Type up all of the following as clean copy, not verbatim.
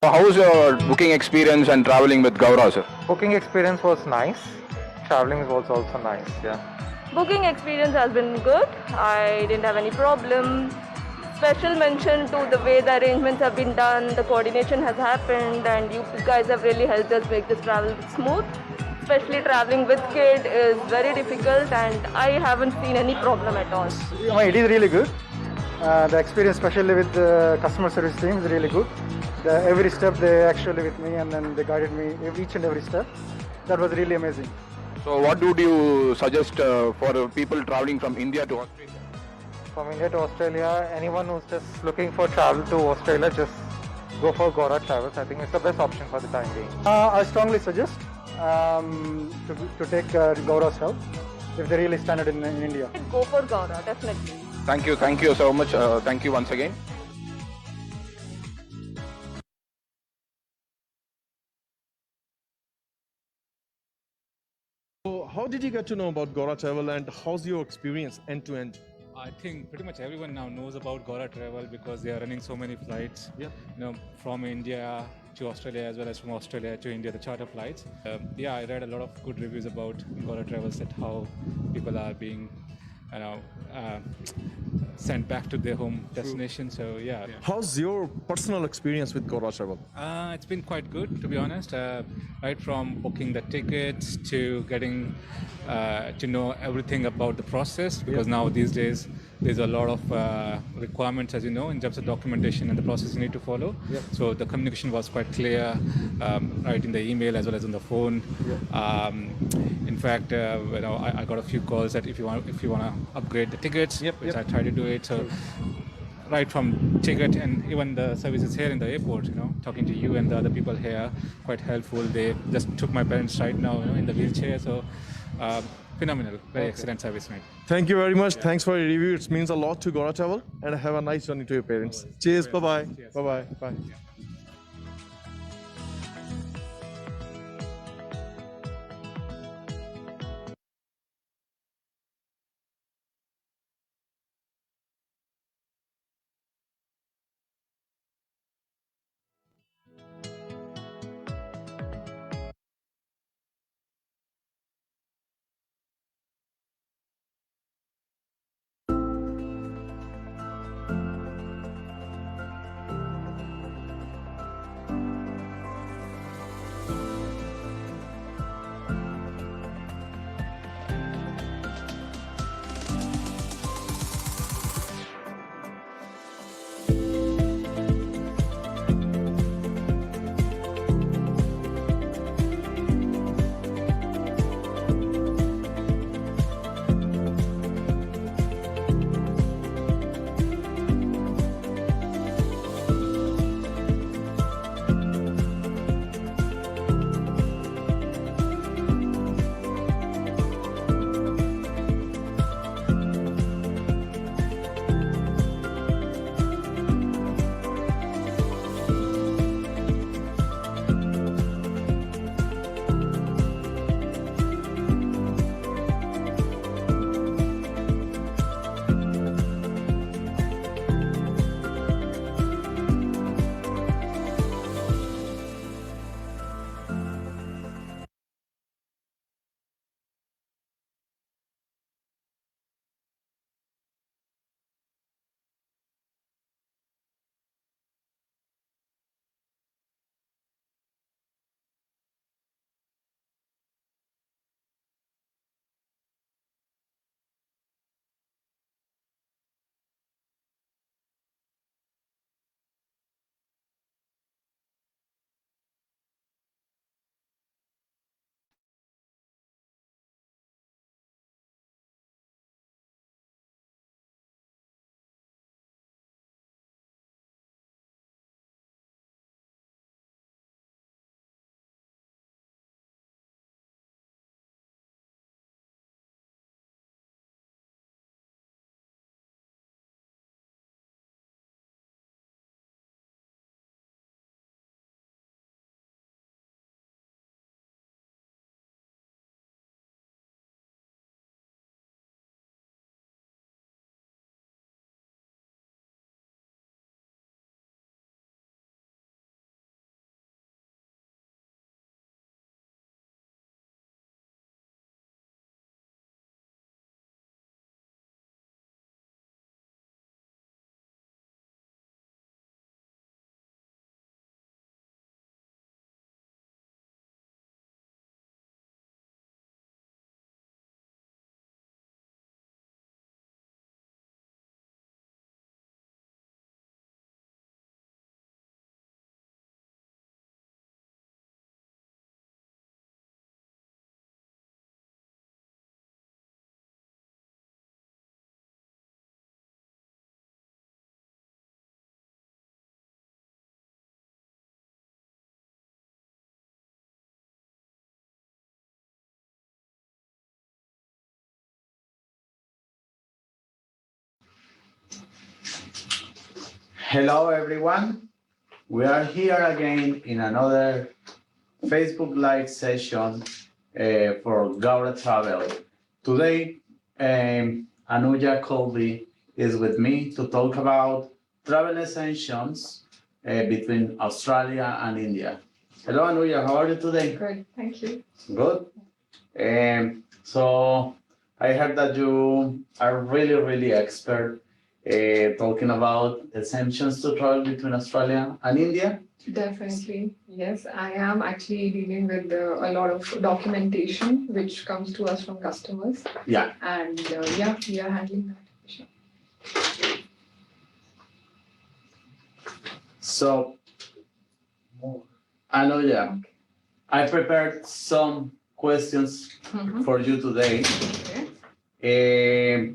So how was your booking experience and traveling with Gaurav, sir? Booking experience was nice. Traveling was also nice. Yeah. Booking experience has been good. I didn't have any problem. Special mention to the way the arrangements have been done, the coordination has happened, and you guys have really helped us make this travel smooth. Especially traveling with kid is very difficult, and I haven't seen any problem at all. It is really good. The experience, especially with the customer service team, is really good. Every step they actually with me, and then they guided me each and every step. That was really amazing. So what would you suggest for people traveling from India to Australia? From India to Australia, anyone who's just looking for travel to Australia, just go for Gaurav Travels. I think it's the best option for the time being. I strongly suggest to take Gaurav's help if they really stand it in India. Go for Gaura, definitely. Thank you so much. Thank you once again. So how did you get to know about Gora Travel and how's your experience end to end? I think pretty much everyone now knows about Gora Travel because they are running so many flights. Yeah. From India to Australia as well as from Australia to India, the charter flights. I read a lot of good reviews about Gora Travels, that how people are being, sent back to their home destination. So yeah. How's your personal experience with Gora Travel? It's been quite good, to be honest. Right from booking the tickets to getting to know everything about the process, because now these days there's a lot of requirements, as you know, in terms of documentation and the process you need to follow. Yeah. So the communication was quite clear, right in the email as well as on the phone. Yeah. In fact, I got a few calls that if you want to upgrade the tickets, which I try to do it. So right from ticket and even the services here in the airport, talking to you and the other people here, quite helpful. They just took my parents right now, in the wheelchair. So phenomenal, very excellent service, mate. Thank you very much. Thanks for your review. It means a lot to Gora Travel, and have a nice journey to your parents. Cheers. Bye-bye. Cheers. Bye-bye. Bye. Hello, everyone. We are here again in another Facebook Live session for Gaura Travel. Today, Anuja Colby is with me to talk about travel essentials between Australia and India. Hello, Anuja. How are you today? Good, thank you. Good. So I heard that you are really expert talking about exemptions to travel between Australia and India. Definitely, yes. I am actually dealing with a lot of documentation which comes to us from customers. Yeah. And yeah, we are handling that. Sure. So, Anuja, Okay. I prepared some questions Mhm. for you today. Okay.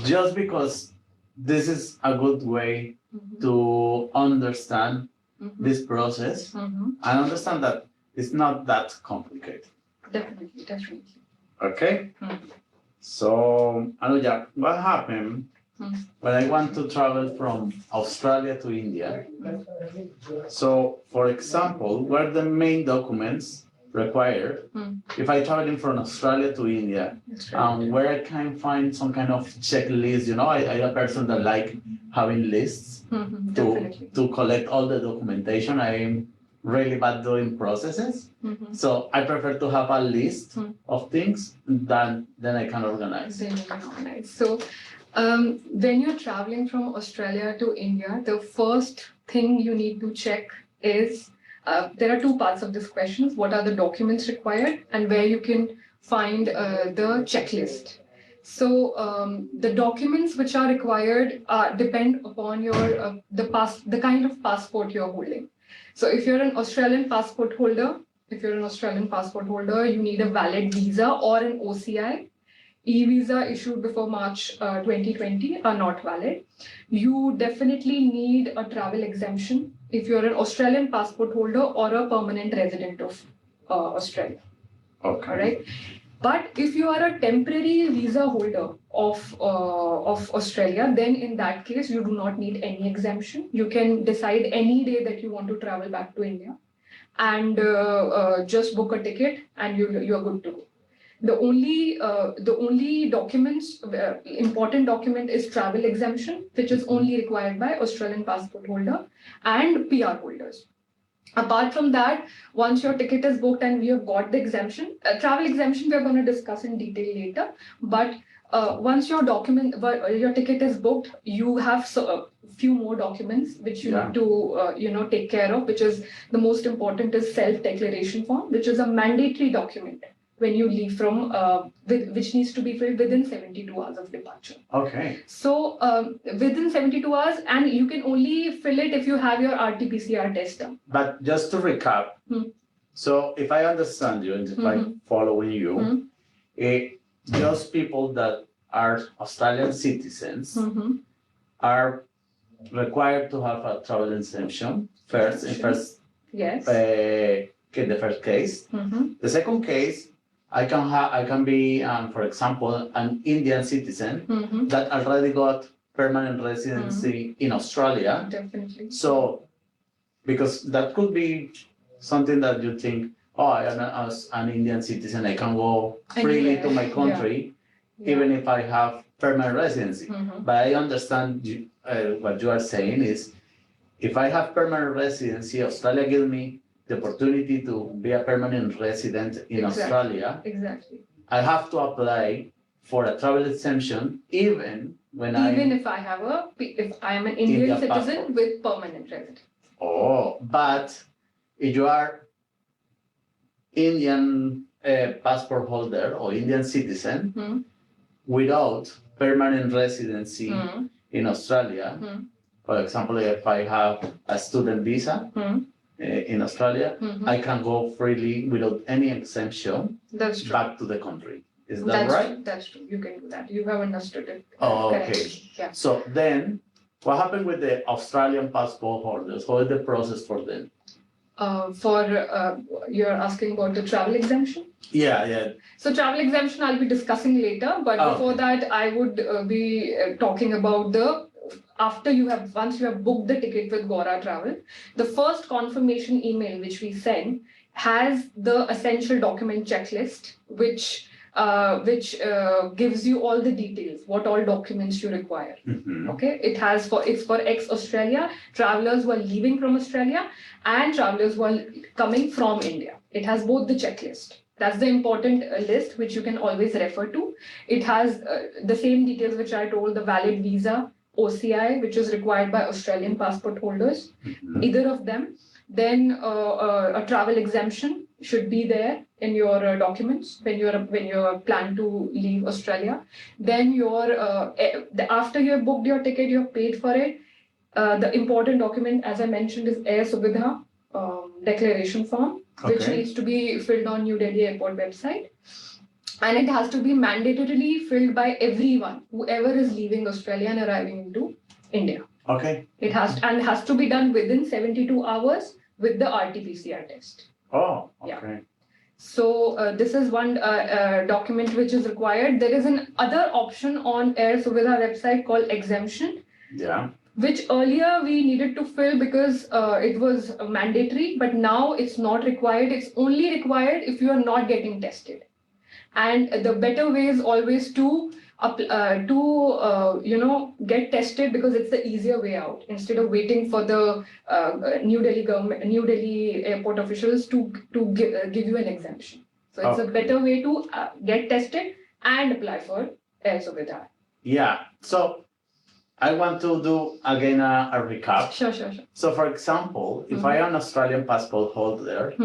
Just because this is a good way Mhm. to understand Mhm. this process Mhm. and understand that it's not that complicated. Definitely, definitely. Okay? Mhm. So, Anuja, what happened Mhm. when I want to travel from Australia to India? So, for example, what are the main documents required if I traveling from Australia to India? That's right. Where I can find some kind of checklist, you know, I'm a person that like having lists Mhm. Definitely. to collect all the documentation. I'm really bad doing processes. Mhm. So I prefer to have a list of things than I can organize. Then you can organize. So, when you're traveling from Australia to India, the first thing you need to check is there are two parts of this question. What are the documents required and where you can find the checklist. So the documents which are required depend upon your the kind of passport you're holding. So if you're an Australian passport holder, you need a valid visa or an OCI. E-visa issued before March 2020 are not valid. You definitely need a travel exemption if you're an Australian passport holder or a permanent resident of Australia. Okay. All right. But if you are a temporary visa holder of Australia, then in that case you do not need any exemption. You can decide any day that you want to travel back to India, and just book a ticket, and you are good to go. The only documents, important document is travel exemption, which is only required by Australian passport holder and PR holders. Apart from that, once your ticket is booked and we have got the exemption, travel exemption we are going to discuss in detail later. But once your ticket is booked, you have a few more documents which you need to take care of. Which is the most important is self-declaration form, which is a mandatory document when you leave from which needs to be filled within 72 hours of departure. Okay. So within 72 hours, and you can only fill it if you have your RT-PCR test done. But just to recap, so if I understand you and if I'm following you, just people that are Australian citizens are required to have a travel exemption first, Yes. The first case. The second case, I can be, for example, an Indian citizen that already got permanent residency in Australia. Definitely. So, because that could be something that you think, oh, I am an Indian citizen, I can go freely to my country, even if I have permanent residency. But I understand what you are saying is, if I have permanent residency, Australia gives me the opportunity to be a permanent resident in Australia. Exactly. I have to apply for a travel exemption even if I am an Indian citizen passport with permanent residence. Oh, but if you are Indian passport holder or Indian citizen without permanent residency in Australia, for example, if I have a student visa in Australia, I can go freely without any exemption back to the country. Is that right? True. That's true. You can do that. You have understood it. Oh, okay. Correctly. Yeah. So then, what happened with the Australian passport holders? How is the process for them? You're asking about the travel exemption? Yeah. So travel exemption I'll be discussing later, but before that I would be talking about the once you have booked the ticket with Gora Travel, the first confirmation email which we send has the essential document checklist, which gives you all the details, what all documents you require. Okay, it's for ex-Australia travelers who are leaving from Australia and travelers who are coming from India. It has both the checklist. That's the important list which you can always refer to. It has the same details which I told, the valid visa, OCI, which is required by Australian passport holders, either of them. Then a travel exemption should be there in your documents when you plan to leave Australia. Then after you have booked your ticket, you have paid for it. The important document, as I mentioned, is Air Suvidha declaration form, which needs to be filled on New Delhi Airport website. And it has to be mandatorily filled by everyone, whoever is leaving Australia and arriving into India. Okay. It has to be done within 72 hours with the RT-PCR test. Oh, okay. Yeah. So this is one document which is required. There is an other option on Air Suvidha website called exemption. Yeah. Which earlier we needed to fill because it was mandatory, but now it's not required. It's only required if you are not getting tested. And the better way is always to get tested, because it's the easier way out instead of waiting for the New Delhi airport officials to give you an exemption. So it's a better way to get tested and apply for Air Suvidha. Yeah. So I want to do again a recap. Sure. So, for example, if I am an Australian passport holder,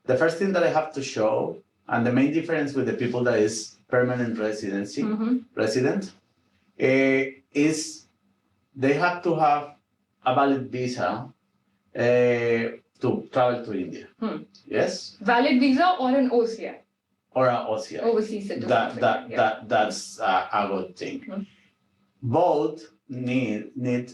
the first thing that I have to show, and the main difference with the people that is permanent resident, is they have to have a valid visa to travel to India. Yes? Valid visa or an OCI? Or an OCI. Overseas citizen. That's a good thing. Both need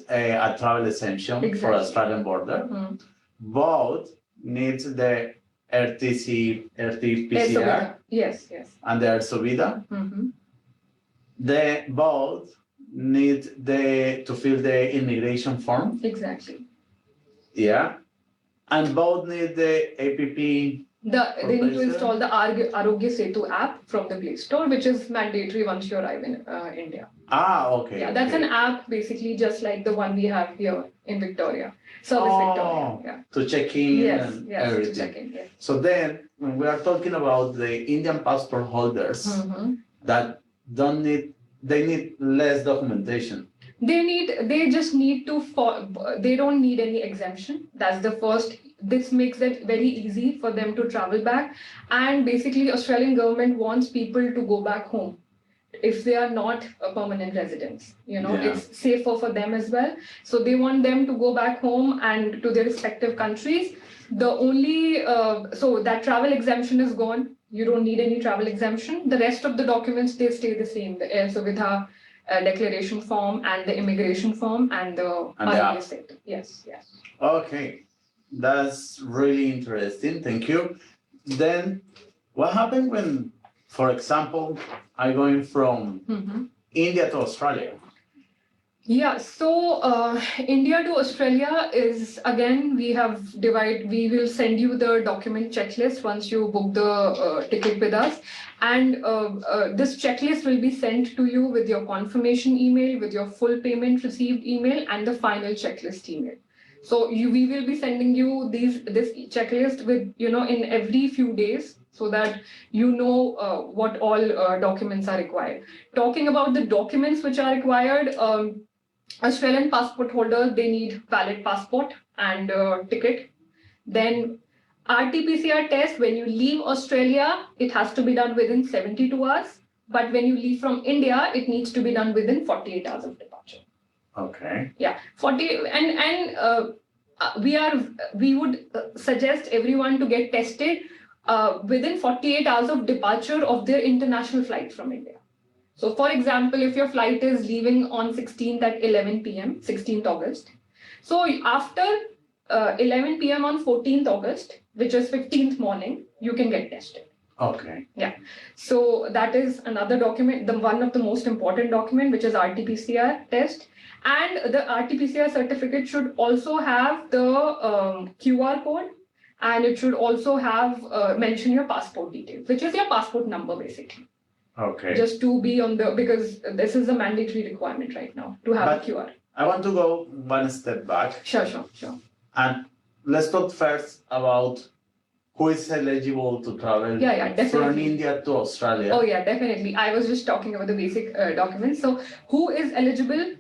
a travel exemption for Australian border. Both need the RT-PCR. Yes. And the Air Suvidha. They both need to fill the immigration form. Exactly. Yeah. And both need the APP. They need to install the Arogya Setu app from the Play Store, which is mandatory once you arrive in India. Okay. Yeah, that's an app basically just like the one we have here in Victoria. Victoria. Yeah. To check in and everything. To check in, yes. So then, when we are talking about the Indian passport holders that they need less documentation. They just need to, they don't need any exemption. That's the first. This makes it very easy for them to travel back. And basically, Australian government wants people to go back home if they are not a permanent residents. It's safer for them as well. So they want them to go back home and to their respective countries. The only, so that travel exemption is gone. You don't need any travel exemption. The rest of the documents, they stay the same. The Air Suvidha declaration form and the immigration form and the RTA. Yes. Okay. That's really interesting. Thank you. Then what happened when, for example, I'm going from India to Australia? Yeah, so India to Australia is, again, we will send you the document checklist once you book the ticket with us. And this checklist will be sent to you with your confirmation email, with your full payment received email, and the final checklist email. So we will be sending you this checklist with, in every few days, so that what all documents are required. Talking about the documents which are required, Australian passport holders, they need valid passport and ticket. Then RT-PCR test, when you leave Australia, it has to be done within 72 hours. But when you leave from India, it needs to be done within 48 hours of departure. Okay. Yeah, 40 and we would suggest everyone to get tested within 48 hours of departure of their international flight from India. So, for example, if your flight is leaving on 16th at 11 p.m., 16th August. So after 11 p.m. on 14th August, which is 15th morning, you can get tested. Okay. Yeah. So that is another document, one of the most important document, which is RT-PCR test. And the RT-PCR certificate should also have the QR code, and it should also have mention your passport details, which is your passport number basically. Okay. Just to be on the, because this is a mandatory requirement right now to have But- a QR. I want to go one step back. Sure. And let's talk first about who is eligible to travel Yeah, from definitely. India to Australia. Oh yeah, definitely. I was just talking about the basic documents. So who is eligible?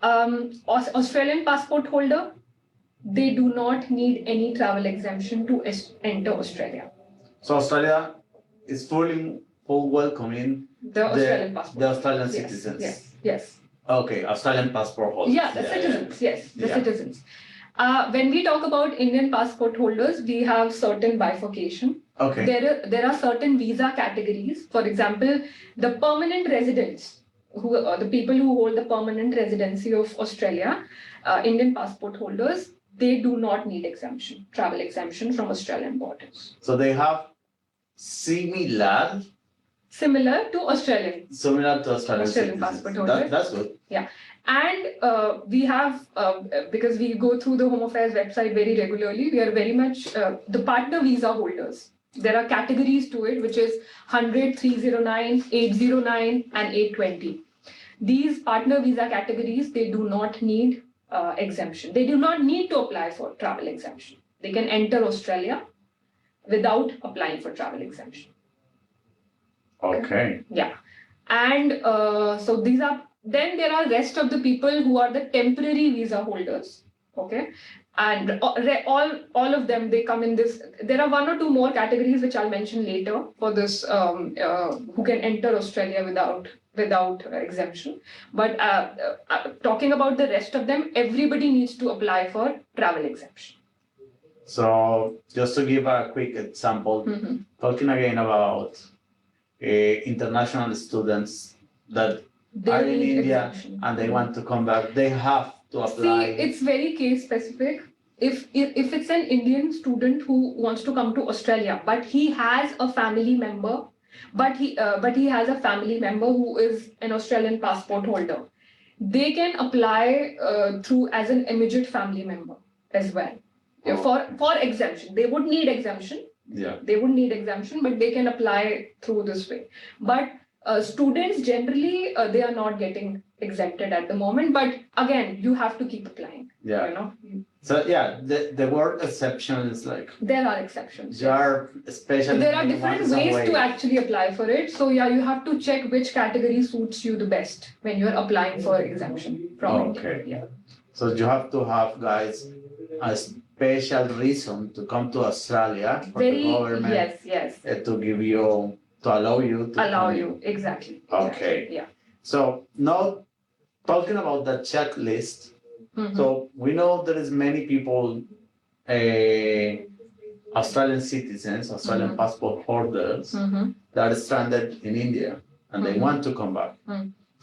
Australian passport holder. They do not need any travel exemption to enter Australia. So Australia is full welcoming The Australian passport. the Australian Yes, citizens. Yes. Okay, Australian passport holders. Yeah, the citizens. Yes, the Yeah. citizens. When we talk about Indian passport holders, we have certain bifurcation. Okay. There are certain visa categories. For example, the permanent residents, the people who hold the permanent residency of Australia, Indian passport holders, they do not need exemption, travel exemption from Australian borders. So they have similar Similar to Australian. to Australian citizens. passport holders. That's good. And we have, because we go through the Home Affairs website very regularly, we are very much the partner visa holders. There are categories to it, which is 100, 309, 809, and 820. These partner visa categories, they do not need exemption. They do not need to apply for travel exemption. They can enter Australia without applying for travel exemption. Okay. Yeah. And so these are, then there are rest of the people who are the temporary visa holders. Okay. And all of them, they come in this. There are one or two more categories which I'll mention later for this, who can enter Australia without exemption. But talking about the rest of them, everybody needs to apply for travel exemption. So just to give a quick example, talking again about international students that They are in need India exemption. and they want to come back, they have to apply. See, it's very case specific. If it's an Indian student who wants to come to Australia, but he has a family member, but he has a family member who is an Australian passport holder, they can apply through as an immediate family member as well. For exemption. They would need exemption. Yeah. They would need exemption, but they can apply through this way. But students generally, they are not getting exempted at the moment. But again, you have to keep applying. Yeah. You know, So yeah, the word exception is like there are exceptions. there are special. There are different ways to actually apply for it. So yeah, you have to check which category suits you the best when you are applying for exemption from Okay. India. Yeah. So you have to have, guys, a special reason to come to Australia for Very the government yes. to give you, to allow you to Allow come in. you exactly. Okay. Yeah. So now talking about the checklist. Mhm. So we know there is many people, Australian citizens, Australian passport holders Mhm. that are stranded in India and they Mhm. want to come back.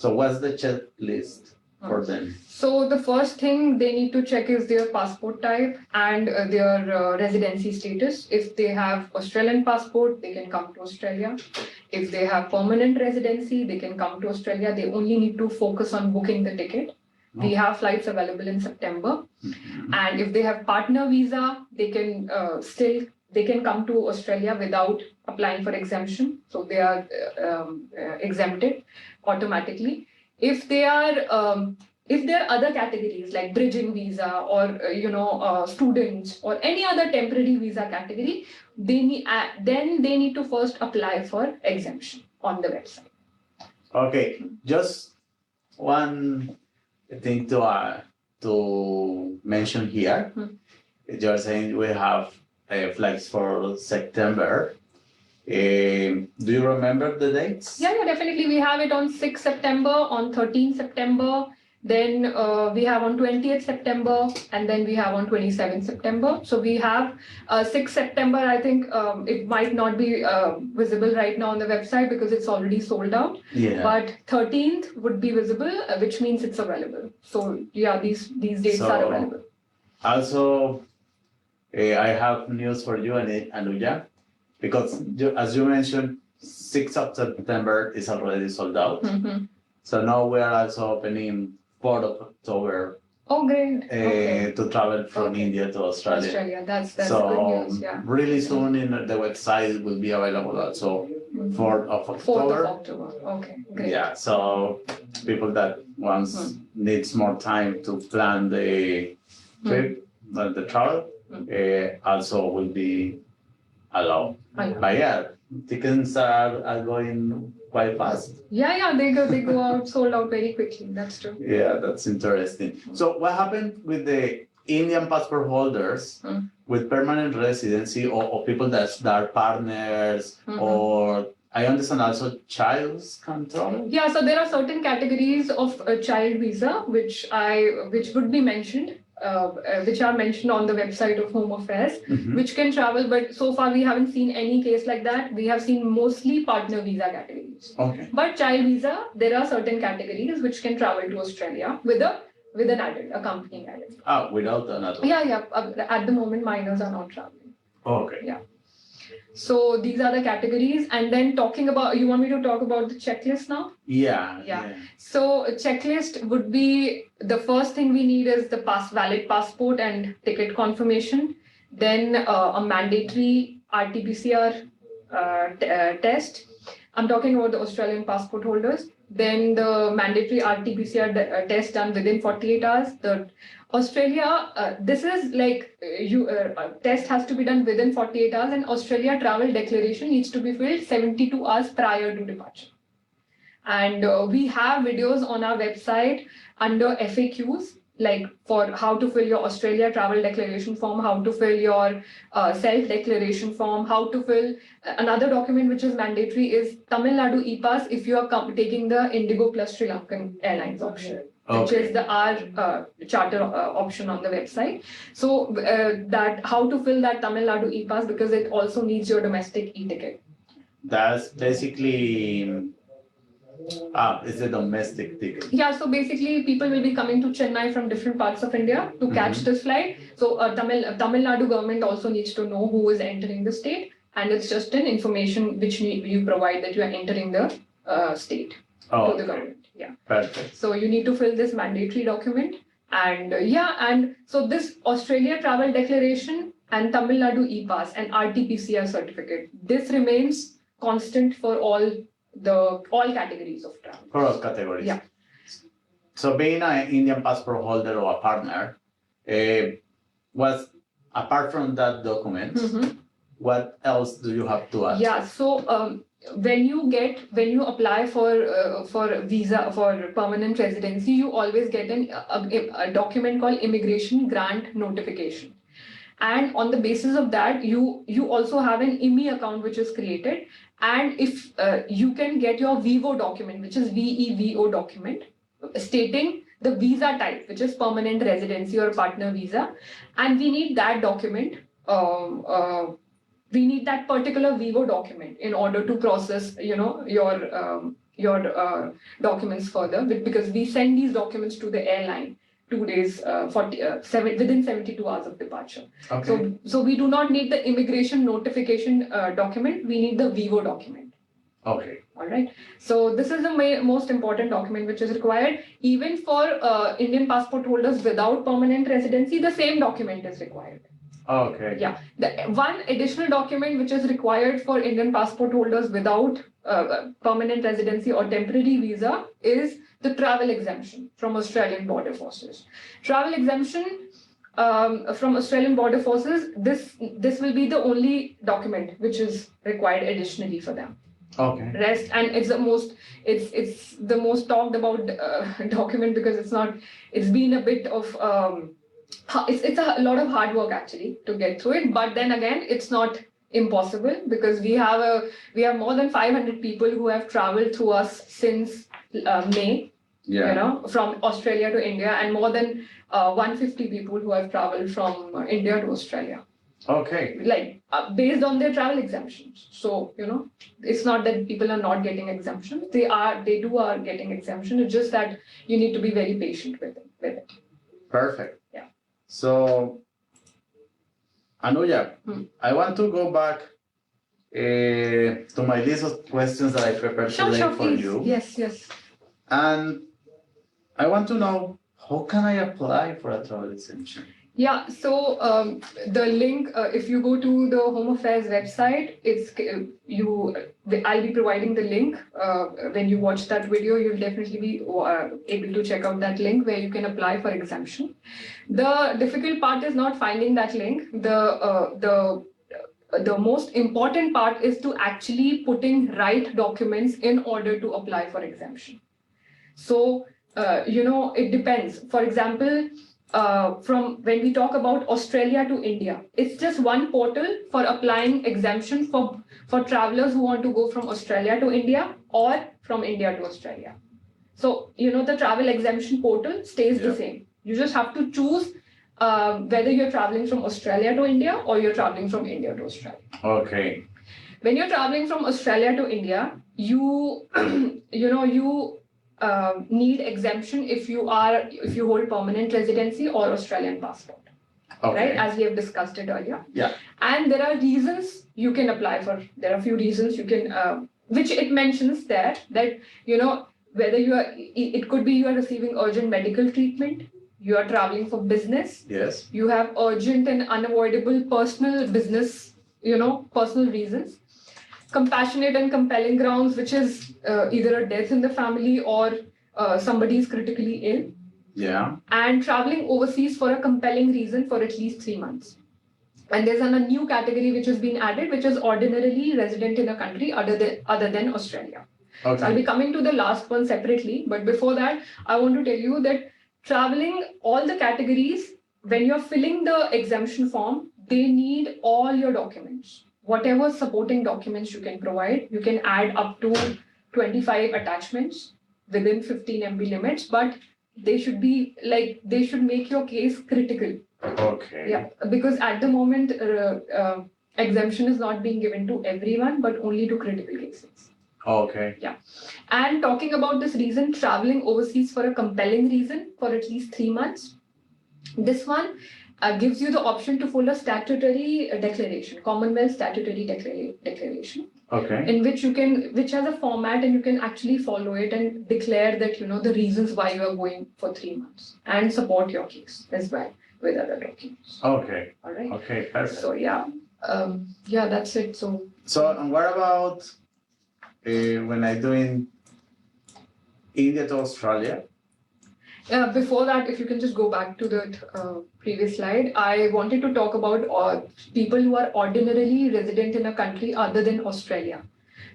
So what's the checklist for them? So the first thing they need to check is their passport type and their residency status. If they have Australian passport, they can come to Australia. If they have permanent residency, they can come to Australia. They only need to focus on booking the ticket. We have flights available in September. And if they have partner visa, they can they can come to Australia without applying for exemption. So they are exempted automatically. If they are if there are other categories like bridging visa or students or any other temporary visa category, they need then they need to first apply for exemption on the website. Okay, just one thing to mention here. You're saying we have flights for September. Do you remember the dates? Yeah, definitely. We have it on 6th September, on 13th September, then we have on 20th September, and then we have on 27th September. So we have 6th September, I think it might not be visible right now on the website because it's already sold out. Yeah. But 13th would be visible, which means it's available. So yeah, these dates are available. Also, I have news for you, Anuja, because as you mentioned, 6th of September is already sold out. Mhm. So now we are also opening 4th of October Oh, great. Okay. to travel from Okay. India to Australia. Australia. That's good So news. Yeah. really soon in the website will be available also 4th of 4th October. of October. Okay, great. Yeah, so people that once needs more time to plan the trip, the travel, also will be allowed. But yeah, tickets are going quite fast. Yeah, they go out sold out very quickly. That's true. Yeah, that's interesting. So what happened with the Indian passport holders with permanent residency or people that are partners or I understand also childs can travel? Yeah, so there are certain categories of child visa which would be mentioned, which are mentioned on the website of Home Affairs, which can travel. But so far we haven't seen any case like that. We have seen mostly partner visa categories. Okay. But child visa, there are certain categories which can travel to Australia with an adult, accompanying adult. Without an adult? Yeah. At the moment, minors are not traveling. Okay. Yeah. So these are the categories. And then you want me to talk about the checklist now? Yeah. So a checklist would be, the first thing we need is the valid passport and ticket confirmation. Then a mandatory RT-PCR test. I'm talking about the Australian passport holders. Then the mandatory RT-PCR test done within 48 hours. The Australia, this is like test has to be done within 48 hours, and Australia travel declaration needs to be filled 72 hours prior to departure. And we have videos on our website under FAQs, like for how to fill your Australia travel declaration form, how to fill your self-declaration form, how to fill another document which is mandatory is Tamil Nadu e-pass if you are taking the Indigo plus Sri Lankan Airlines option. Which is the R charter option on the website. So that how to fill that Tamil Nadu e-pass because it also needs your domestic e-ticket. That's basically it's a domestic ticket. Yeah, so basically people will be coming to Chennai from different parts of India to catch this flight. So Tamil Nadu government also needs to know who is entering the state, and it's just an information which you provide that you are entering the state to the government. Yeah. Perfect. So you need to fill this mandatory document, and and so this Australia travel declaration and Tamil Nadu e-pass and RT-PCR certificate, this remains constant for all categories of travel. For all categories. Yeah. So being an Indian passport holder or a partner, was apart from that document, what else do you have to add? Yeah. So when you apply for visa for permanent residency, you always get a document called immigration grant notification, and on the basis of that you also have an IMI account which is created, and if you can get your VIVO document, which is VEVO document stating the visa type, which is permanent residency or partner visa, and we need that document. We need that particular VIVO document in order to process, your documents further, because we send these documents to the airline 2 days, within 72 hours of departure. Okay. So we do not need the immigration notification document. We need the VIVO document. Okay. All right. So this is the most important document which is required. Even for Indian passport holders without permanent residency, the same document is required. Okay. Yeah. The one additional document which is required for Indian passport holders without permanent residency or temporary visa is the travel exemption from Australian Border Forces. Travel exemption from Australian Border Forces, this will be the only document which is required additionally for them. Okay. Rest, and it's the most talked about document because it's been a bit of it's a lot of hard work actually to get through it, but then again it's not impossible because we have more than 500 people who have traveled through us since May. Yeah. From Australia to India, and more than 150 people who have traveled from India to Australia. Okay. Like based on their travel exemptions. So it's not that people are not getting exemptions. They are getting exemption. It's just that you need to be very patient with it. Perfect. Yeah. So, Anuja, I want to go back to my list of questions that I prepared today for please. you. Yes. And I want to know, how can I apply for a travel exemption? Yeah, so the link, if you go to the Home Affairs website, I'll be providing the link. When you watch that video, you'll definitely be able to check out that link where you can apply for exemption. The difficult part is not finding that link. The most important part is to actually putting right documents in order to apply for exemption. So, it depends. For example, from when we talk about Australia to India, it's just one portal for applying exemption for travelers who want to go from Australia to India or from India to Australia. So, the travel exemption portal stays the same. You just have to choose whether you're traveling from Australia to India or you're traveling from India to Australia. Okay. When you're traveling from Australia to India, you need exemption if you hold permanent residency or Australian passport, right? As we have discussed it earlier. Yeah. And there are reasons you can apply for. There are a few reasons you can, which it mentions there that whether it could be you are receiving urgent medical treatment, you are traveling for business. Yes. You have urgent and unavoidable personal business, personal reasons. Compassionate and compelling grounds, which is either a death in the family or somebody is critically ill. Yeah. And traveling overseas for a compelling reason for at least 3 months. And there's a new category which has been added, which is ordinarily resident in a country other than Australia. Okay. So I'll be coming to the last one separately. But before that, I want to tell you that traveling, all the categories, when you're filling the exemption form, they need all your documents. Whatever supporting documents you can provide, you can add up to 25 attachments within 15 MB limits, but they should make your case critical. Okay. Yeah, because at the moment, exemption is not being given to everyone, but only to critical cases. Okay. Yeah. And talking about this reason, traveling overseas for a compelling reason for at least 3 months, this one gives you the option to follow a statutory declaration, Commonwealth Statutory Declaration. Okay. In which has a format and you can actually follow it and declare that, the reasons why you are going for 3 months and support your case as well with other documents. Okay. All right. Okay, perfect. So, that's it. So, and what about when I'm doing India to Australia? Before that, if you can just go back to the previous slide, I wanted to talk about people who are ordinarily resident in a country other than Australia.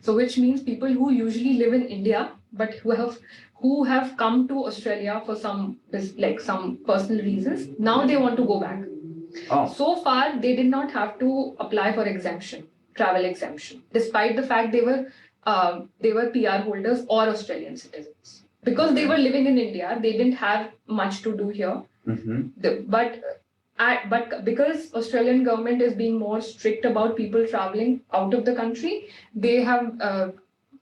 So, which means people who usually live in India, but who have come to Australia for some personal reasons. Now they want to go back. Oh. So far, they did not have to apply for exemption, travel exemption, despite the fact they were PR holders or Australian citizens. Because they were living in India, they didn't have much to do here. Mm-hmm. But because Australian government is being more strict about people traveling out of the country, they have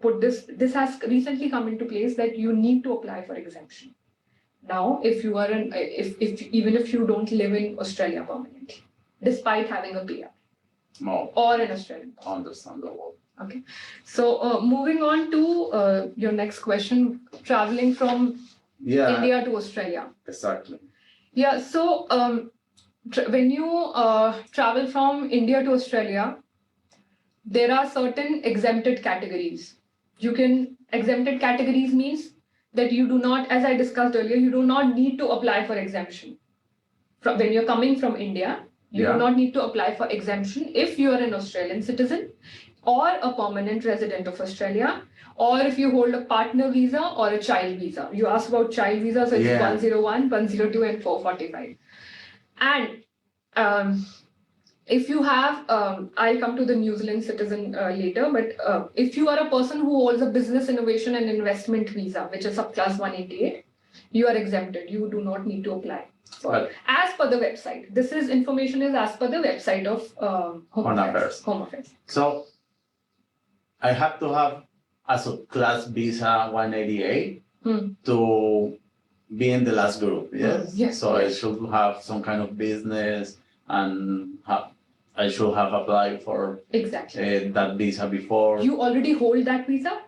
put this has recently come into place that you need to apply for exemption. Now, if you are even if you don't live in Australia permanently, despite having a PR or an Australian passport. Understandable. Okay, so moving on to your next question, traveling from India to Australia. Exactly. Yeah, so when you travel from India to Australia, there are certain exempted categories. Exempted categories means that you do not, as I discussed earlier, you do not need to apply for exemption. When you're coming from India, you do not need to apply for exemption if you are an Australian citizen or a permanent resident of Australia, or if you hold a partner visa or a child visa. You asked about child visa, so it's 101, 102, and 445. And if you have, I'll come to the New Zealand citizen later, but if you are a person who holds a business innovation and investment visa, which is subclass 188, you are exempted. You do not need to apply. As per the website, information is as per the website of Home Affairs. So I have to have a subclass visa 188 to be in the last group, yes? Yes. So I should have some kind of business and I should have applied for Exactly. that visa before. You already hold that visa?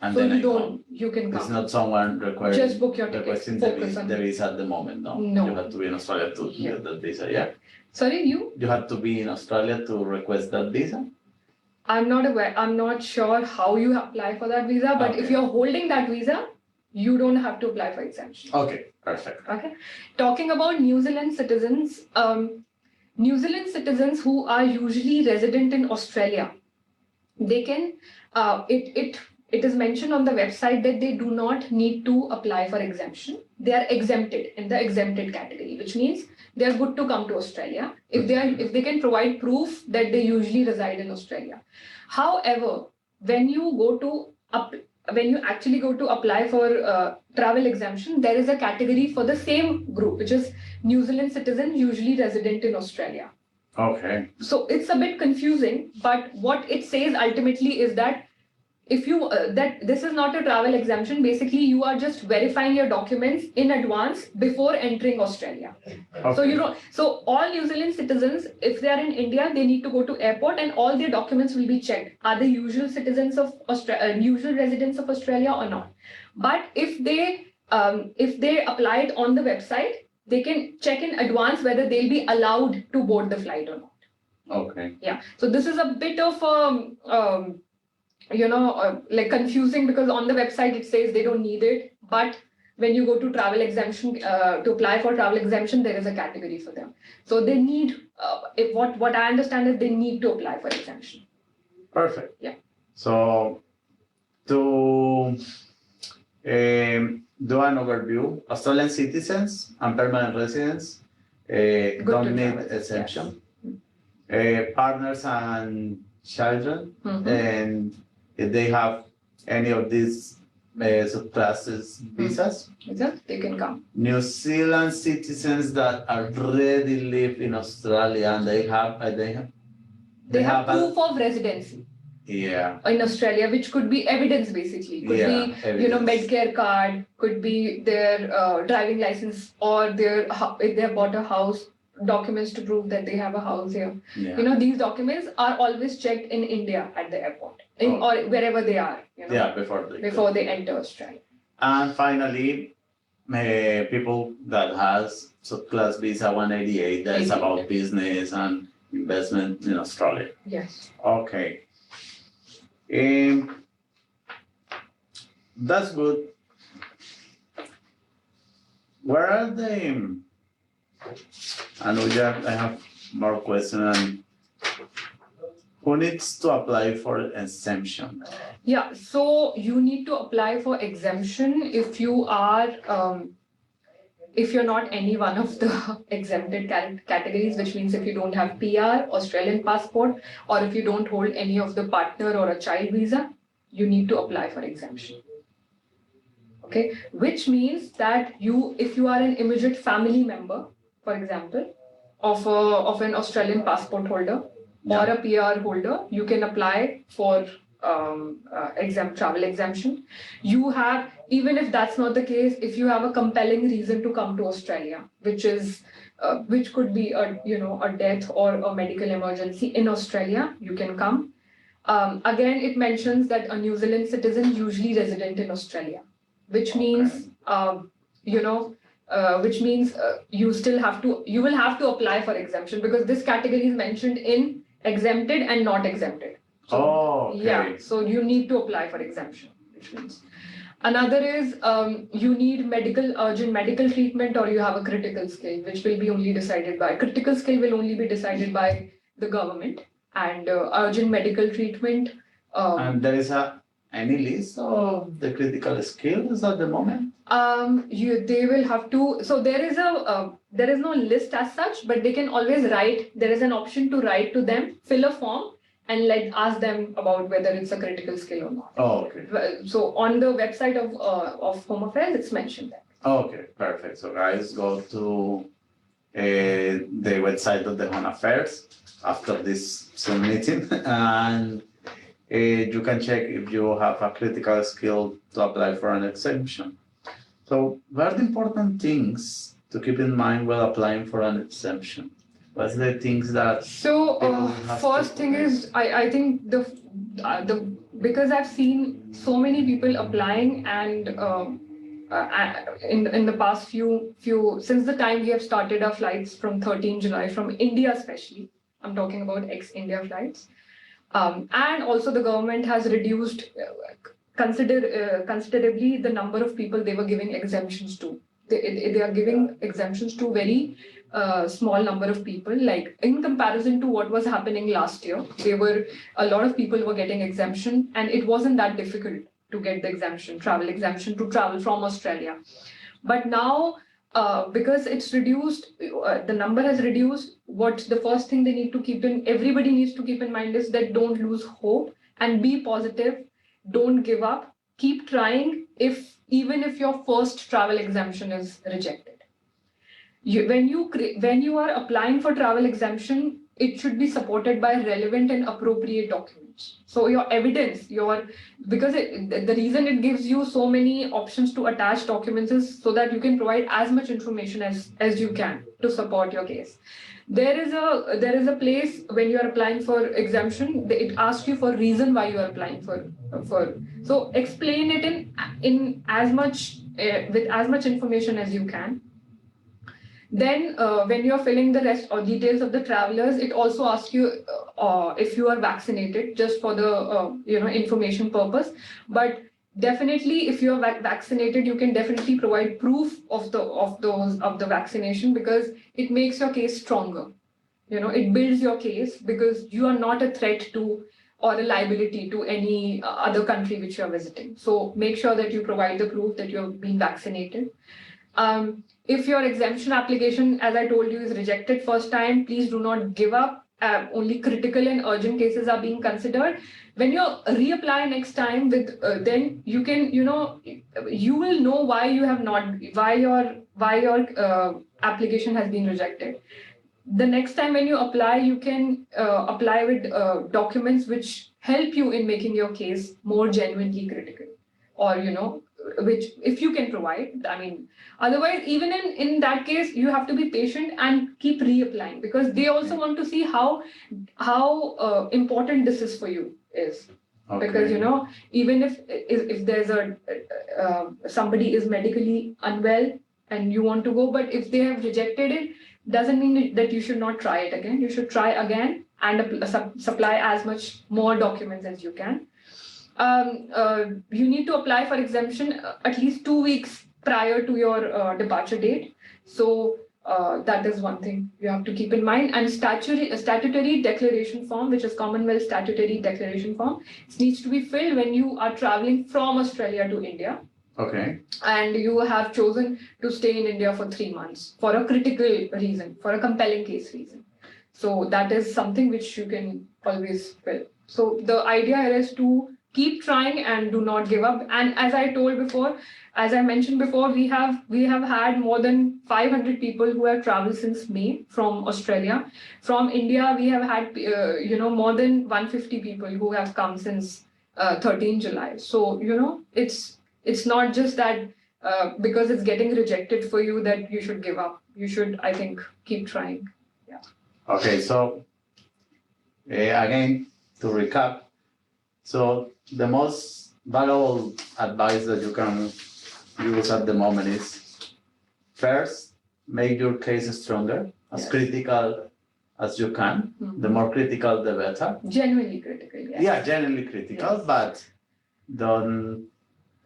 And So then you I don't, come. you can It's come. not someone requiring Just book your ticket. requesting Focus on the visa at the moment. No, No. You have to be in Australia to Yeah. get that visa. Yeah, Sorry, you? you have to be in Australia to request that visa. I'm not aware. I'm not sure how you apply for that visa, but if Okay. you're holding that visa, you don't have to apply for exemption. Okay, perfect. Okay. Talking about New Zealand citizens, who are usually resident in Australia, they can. It is mentioned on the website that they do not need to apply for exemption. They are exempted in the exempted category, which means they are good to come to Australia if they can provide proof that they usually reside in Australia. However, when you actually go to apply for travel exemption, there is a category for the same group, which is New Zealand citizen usually resident in Australia. Okay. So it's a bit confusing, but what it says ultimately is that if you that this is not a travel exemption. Basically, you are just verifying your documents in advance before entering Australia. Okay. So you don't. So all New Zealand citizens, if they are in India, they need to go to airport, and all their documents will be checked. Are they usual citizens of usual residents of Australia or not? But if they apply it on the website, they can check in advance whether they'll be allowed to board the flight or not. Okay. Yeah. So this is a bit of like confusing, because on the website it says they don't need it, but when you go to travel exemption to apply for travel exemption, there is a category for them. So they need what I understand is they need to apply for exemption. Perfect. Yeah. So to do an overview, Australian citizens and permanent residents don't need travel, exemption. Partners and children, and if they have any of these subclasses visas, They can come. New Zealand citizens that already live in Australia and they have proof of residency yeah. in Australia, which could be evidence basically. Could be evidence. Medicare card, could be their driving license, or if they have bought a house, documents to prove that they have a house here. Yeah. These documents are always checked in India at the airport or wherever they are. Yeah, before they enter Australia. And finally, people that has subclass visa 188, that's about business and investment in Australia. Yes. Okay. That's good. Where are the I have more questions. Who needs to apply for exemption? Yeah, so you need to apply for exemption if you are if you're not any one of the exempted categories, which means if you don't have PR, Australian passport, or if you don't hold any of the partner or a child visa, you need to apply for exemption. Okay, which means that if you are an immediate family member, for example, of an Australian passport holder or a PR holder, you can apply for travel exemption. You have, even if that's not the case, if you have a compelling reason to come to Australia, which could be a death or a medical emergency in Australia, you can come. Again, it mentions that a New Zealand citizen usually resident in Australia, which means you will have to apply for exemption, because this category is mentioned in exempted and not exempted. So, yeah, so you need to apply for exemption, which means. Another is you need urgent medical treatment, or you have a critical skill, which will be only decided by, critical skill will only be decided by the government, and urgent medical treatment. And there is any list of the critical skills at the moment? They will have to. So there is no list as such, but they can always write. There is an option to write to them, fill a form, and ask them about whether it's a critical skill or not. Oh, okay. So on the website of Home Affairs, it's mentioned there. Okay, perfect. So guys, go to the website of the Home Affairs after this Zoom meeting, and you can check if you have a critical skill to apply for an exemption. So what are the important things to keep in mind while applying for an exemption? What's the things that? So first thing is, I think the because I've seen so many people applying, and in the past few since the time we have started our flights from 13 July from India, especially, I'm talking about ex-India flights, and also the government has reduced considerably the number of people they were giving exemptions to. They are giving exemptions to very small number of people. Like in comparison to what was happening last year, a lot of people were getting exemption, and it wasn't that difficult to get the exemption, travel exemption, to travel from Australia. But now, because it's reduced, the number has reduced. What the first thing everybody needs to keep in mind is that don't lose hope and be positive. Don't give up. Keep trying. Even if your first travel exemption is rejected, when you are applying for travel exemption, it should be supported by relevant and appropriate documents. So your evidence, because the reason it gives you so many options to attach documents is so that you can provide as much information as you can to support your case. There is a place when you are applying for exemption, it asks you for reason why you are applying for. So explain it in as much with as much information as you can. Then when you're filling the rest or details of the travelers, it also asks you if you are vaccinated, just for the information purpose. But definitely, if you are vaccinated, you can definitely provide proof of the vaccination, because it makes your case stronger. It builds your case, because you are not a threat to or a liability to any other country which you are visiting. So make sure that you provide the proof that you have been vaccinated. If your exemption application, as I told you, is rejected first time, please do not give up. Only critical and urgent cases are being considered. When you reapply next time, then you can, you will know why your application has been rejected. The next time when you apply, you can apply with documents which help you in making your case more genuinely critical, or which if you can provide. I mean, otherwise, even in that case, you have to be patient and keep reapplying, because they also want to see how important this is for you is. Okay. Because even if there's somebody is medically unwell and you want to go, but if they have rejected it, doesn't mean that you should not try it again. You should try again and supply as much more documents as you can. You need to apply for exemption at least 2 weeks prior to your departure date. So that is one thing you have to keep in mind. And statutory declaration form, which is Commonwealth Statutory Declaration Form, it needs to be filled when you are traveling from Australia to India. Okay. And you have chosen to stay in India for 3 months for a critical reason, for a compelling case reason. So that is something which you can always fill. So the idea here is to keep trying and do not give up. And as I mentioned before, we have had more than 500 people who have traveled since May from Australia. From India, we have had more than 150 people who have come since 13 July. So it's not just that because it's getting rejected for you that you should give up. You should, I think, keep trying. Yeah. Okay, so again, to recap, so the most valuable advice that you can use at the moment is, first, make your case stronger, as critical as you can. Mm-hmm. The more critical, the better. Genuinely critical, yes. Yeah, genuinely critical, yes. But don't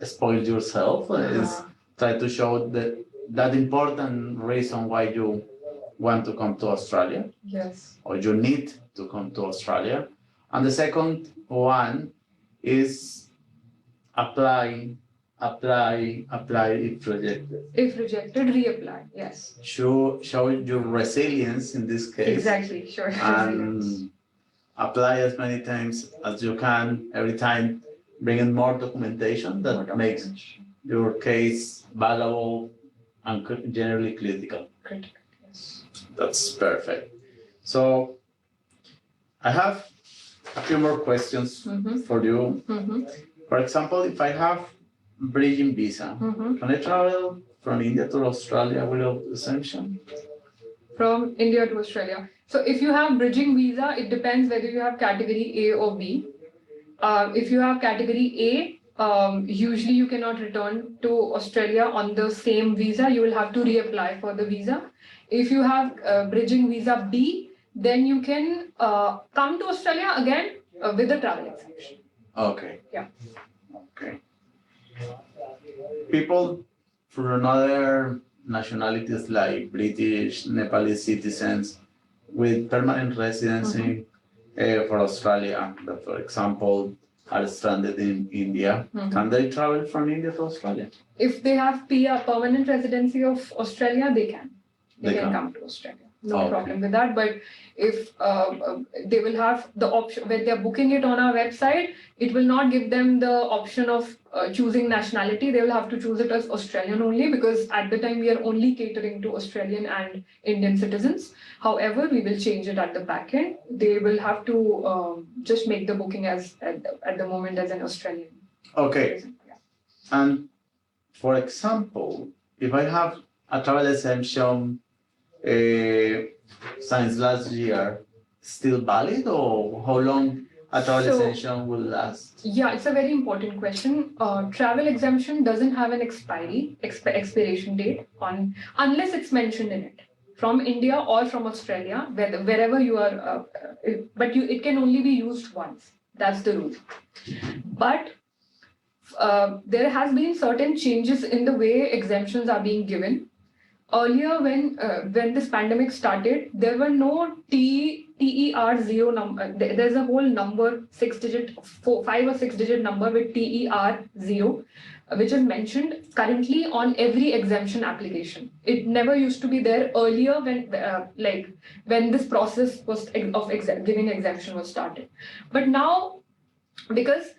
spoil yourself. Is try to show that important reason why you want to come to Australia. Yes. Or you need to come to Australia. And the second one is apply if rejected. If rejected, reapply, yes. Show your resilience in this case. Exactly, sure. And apply as many times as you can, every time bringing more documentation that makes your case valuable and generally critical. Critical, yes. That's perfect. So I have a few more questions for you. Mm-hmm. For example, if I have bridging visa, can I travel from India to Australia without exemption? From India to Australia. So if you have bridging visa, it depends whether you have category A or B. If you have category A, usually you cannot return to Australia on the same visa. You will have to reapply for the visa. If you have bridging visa B, then you can come to Australia again with a travel exemption. Okay. Yeah. Okay. People from other nationalities like British, Nepalese citizens with permanent residency for Australia, that, for example, are stranded in India, can they travel from India to Australia? If they have PR, permanent residency of Australia, they can. They can come to Australia. No Okay. problem with that. But if they will have the option, when they're booking it on our website, it will not give them the option of choosing nationality. They will have to choose it as Australian only, because at the time we are only catering to Australian and Indian citizens. However, we will change it at the back end. They will have to just make the booking as at the moment as an Australian Okay. citizen. Yeah. And for example, if I have a travel exemption since last year, still valid, or how long a travel So- exemption will last? Yeah, it's a very important question. Travel exemption doesn't have an expiration date on unless it's mentioned in it from India or from Australia, wherever you are. But it can only be used once. That's the rule. But there has been certain changes in the way exemptions are being given. Earlier, when this pandemic started, there were no TER0 number. There's a whole number, 5 or 6 digit number with TER0, which is mentioned currently on every exemption application. It never used to be there earlier when this process was giving exemption was started. But now, because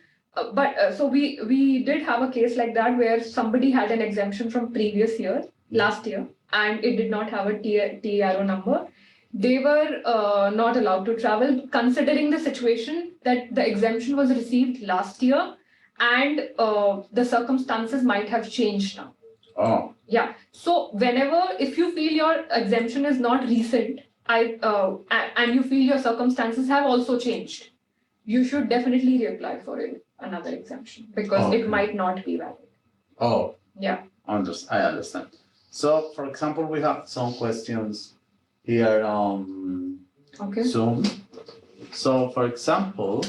so we did have a case like that where somebody had an exemption from previous year, last year, and it did not have a TRO number. They were not allowed to travel, considering the situation that the exemption was received last year and the circumstances might have changed now. Oh, Yeah. So if you feel your exemption is not recent, and you feel your circumstances have also changed, you should definitely reapply for another exemption, because Okay. it might not be valid. oh, Yeah. I understand. So, for example, we have some questions here on Okay. Zoom. So, for example,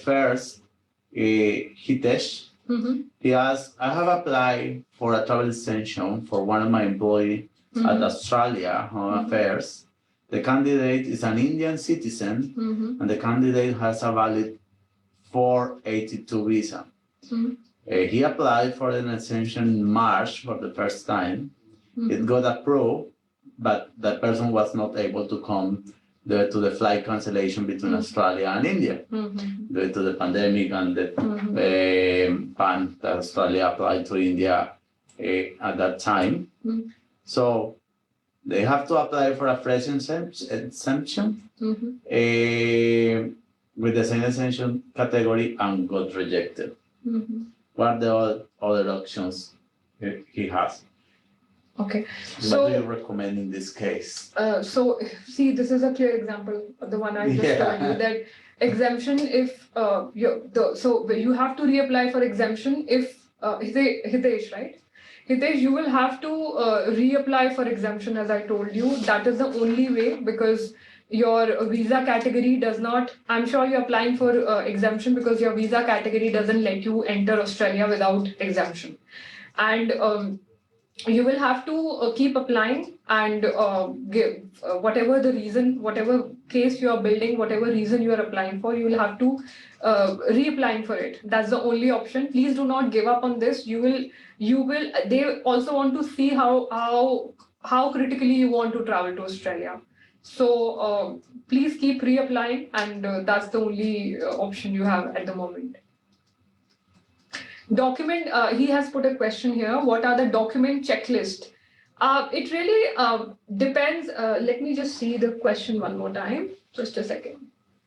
first, Hitesh, he asked, I have applied for a travel extension for one of my employees at Australia Home Affairs. The candidate is an Indian citizen, and the candidate has a valid 482 visa. He applied for an extension in March for the first time. It got approved, but the person was not able to come due to the flight cancellation between Australia and India due to the pandemic and the ban that Australia applied to India at that time. So they have to apply for a fresh exemption with the same exemption category and got rejected. What are the other options he has? Okay. What do you recommend in this case? So see, this is a clear example of the one I just told you, that exemption, if so you have to reapply for exemption if Hitesh, right? Hitesh, you will have to reapply for exemption, as I told you. That is the only way, because your visa category does not, I'm sure you're applying for exemption because your visa category doesn't let you enter Australia without exemption. And you will have to keep applying and give whatever the reason, whatever case you are building, whatever reason you are applying for, you will have to reapplying for it. That's the only option. Please do not give up on this. They also want to see how critically you want to travel to Australia. So please keep reapplying, and that's the only option you have at the moment. Document, he has put a question here. What are the document checklist? It really depends. Let me just see the question one more time. Just a second.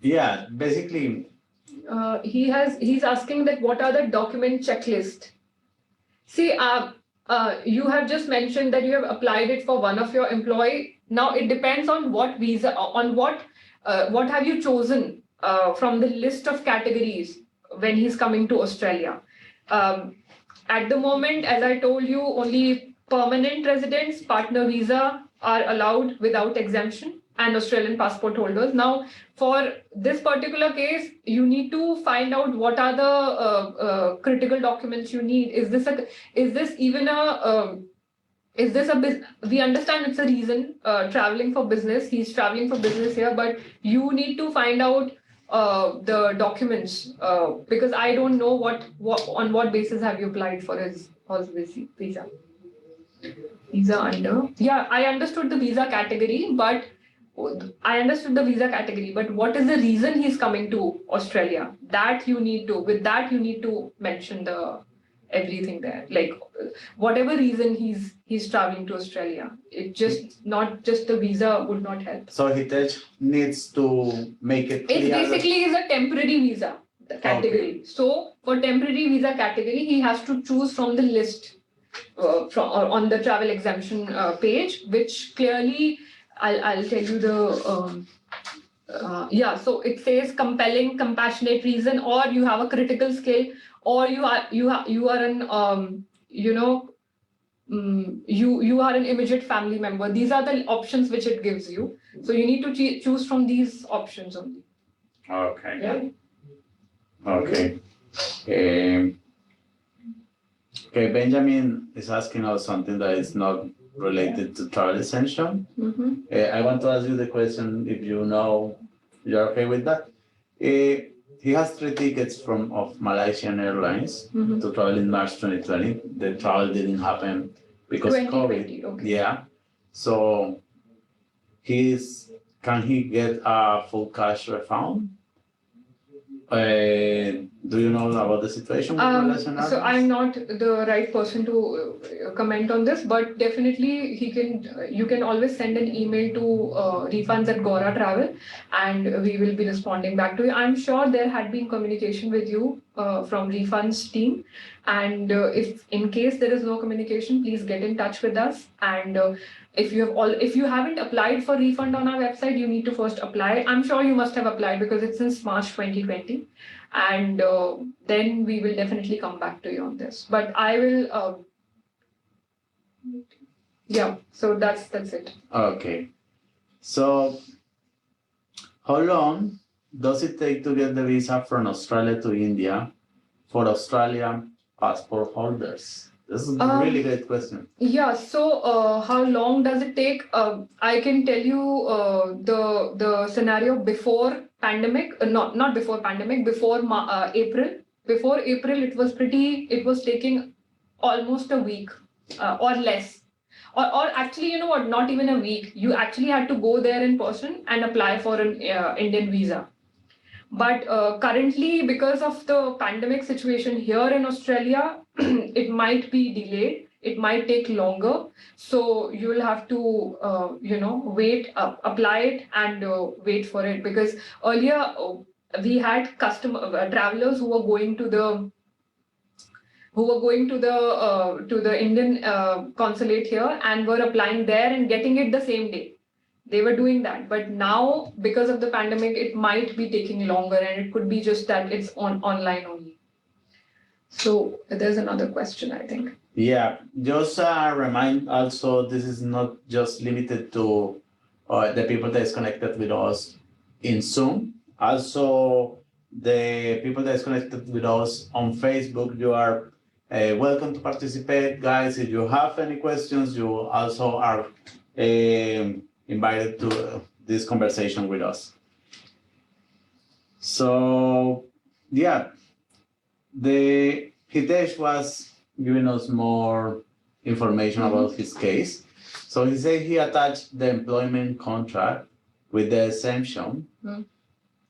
Yeah, basically. He's asking that what are the document checklist? See, you have just mentioned that you have applied it for one of your employee. Now it depends on what visa, on what have you chosen from the list of categories when he's coming to Australia. At the moment, as I told you, only permanent residents, partner visa are allowed without exemption, and Australian passport holders. Now, for this particular case, you need to find out what are the critical documents you need. Is this we understand it's a reason, traveling for business. He's traveling for business here, but you need to find out the documents, because I don't know on what basis have you applied for his visa. Visa under, yeah, I understood the visa category, but what is the reason he's coming to Australia? With that you need to mention the everything there, like whatever reason he's traveling to Australia. It just not just the visa would not help. So Hitesh needs to make it clear. It basically is a temporary visa category. Okay. So for temporary visa category, he has to choose from the list on the travel exemption page, which clearly I'll tell you the. So it says compelling, compassionate reason, or you have a critical skill, or you are an you are an immediate family member. These are the options which it gives you. So you need to choose from these options only. Okay. Yeah. Okay. Okay, Benjamin is asking us something that is not related to travel exemption. I want to ask you the question if you're okay with that. He has 3 tickets of Malaysian Airlines to travel in March 2020. The travel didn't happen because of COVID. Okay. Yeah. So can he get a full cash refund? Do you know about the situation with Malaysian Airlines? So I'm not the right person to comment on this, but definitely you can always send an email to refunds@Gora Travel, and we will be responding back to you. I'm sure there had been communication with you from refunds team, and if in case there is no communication, please get in touch with us. And if you haven't applied for refund on our website, you need to first apply. I'm sure you must have applied because it's since March 2020, and then we will definitely come back to you on this. But I will, so that's it. Okay. So how long does it take to get the visa from Australia to India for Australian passport holders? This is a really great question. Yeah, so how long does it take? I can tell you the scenario before pandemic, not before pandemic, before April. Before April, it was taking almost a week or less. Or actually, you know what, not even a week. You actually had to go there in person and apply for an Indian visa. But currently, because of the pandemic situation here in Australia, it might be delayed. It might take longer. So you will have to, wait, apply it and wait for it. Because earlier we had travelers who were going to the Indian consulate here and were applying there and getting it the same day. They were doing that, but now because of the pandemic, it might be taking longer, and it could be just that it's online only. So there's another question, I think. Yeah, just remind also, this is not just limited to the people that is connected with us in Zoom. Also, the people that is connected with us on Facebook, you are welcome to participate, guys. If you have any questions, you also are invited to this conversation with us. So, yeah, Hitesh was giving us more information about his case. So he said he attached the employment contract with the exemption.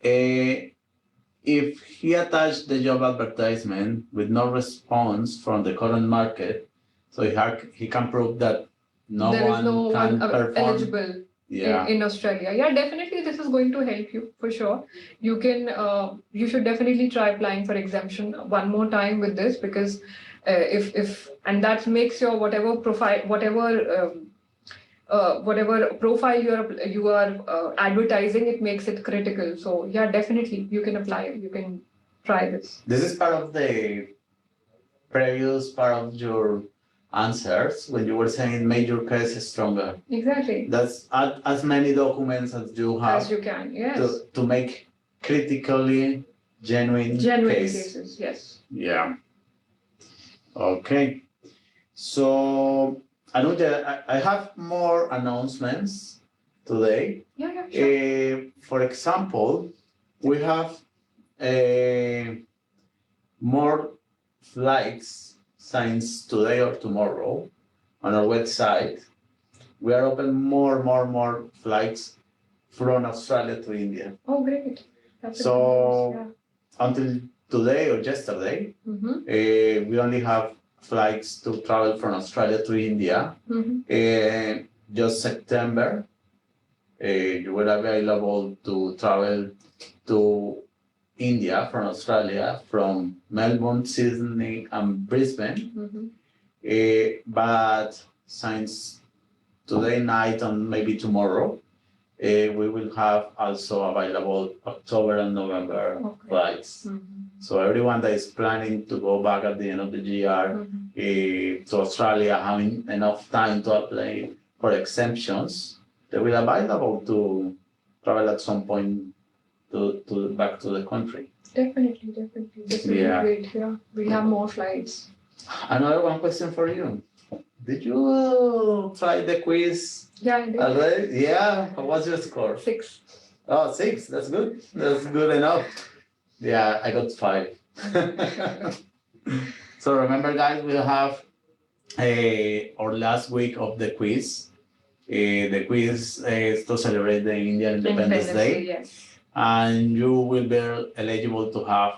If he attached the job advertisement with no response from the current market, so he can prove that there is no one eligible in Australia. Yeah, definitely this is going to help you for sure. You should definitely try applying for exemption one more time with this, because if that makes your whatever profile, whatever whatever profile you are advertising, it makes it critical. So yeah, definitely you can apply. You can try this. This is part of the previous part of your answers when you were saying make your case stronger. Exactly. That's add as many documents as you have As you can. Yes. to make critically genuine Cases. Yes. Yeah. Okay. So Anuja, I have more announcements today. Yeah. Sure. For example, we have more flights since today or tomorrow on our website. We are open more flights from Australia to India. Oh, great. That's So a good news. until today or yesterday, Yeah. Mm-hmm. we only have flights to travel from Australia to India. Mm-hmm. Just September, you were available to travel to India from Australia, from Melbourne, Sydney, and Brisbane. Mm-hmm. But since today night and maybe tomorrow, we will have also available October and November flights. Mm-hmm. So everyone that is planning to go back at the end of the year to Australia, having enough time to apply for exemptions, they will available to travel at some point to back to the country. Definitely. This will be great. Yeah. We have more flights. Another one question for you. Did you try the quiz Yeah, I did. already? Yeah. What was your score? 6. Oh, 6. That's good. That's good enough. Yeah, I got 5. So remember, guys, we'll have our last week of the quiz. The quiz is to celebrate the Indian Independence Day. Yes. And you will be eligible to have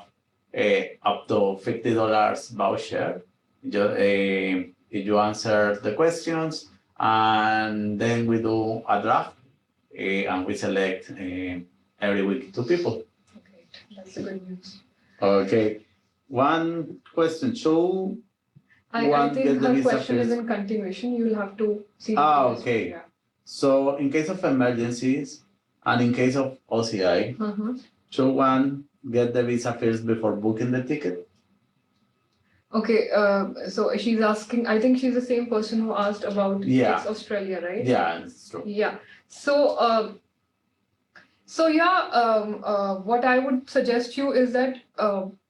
up to $50 voucher if you answer the questions, and then we do a draft and we select every week 2 people. Okay, that's the good news. Okay, one question. So I think her question is in continuation. You'll have to see. Okay. Yeah. So in case of emergencies and in case of OCI, should one get the visa first before booking the ticket? Okay, so she's asking, I think she's the same person who asked about Australia, right? Yeah, it's true. Yeah. So, what I would suggest you is that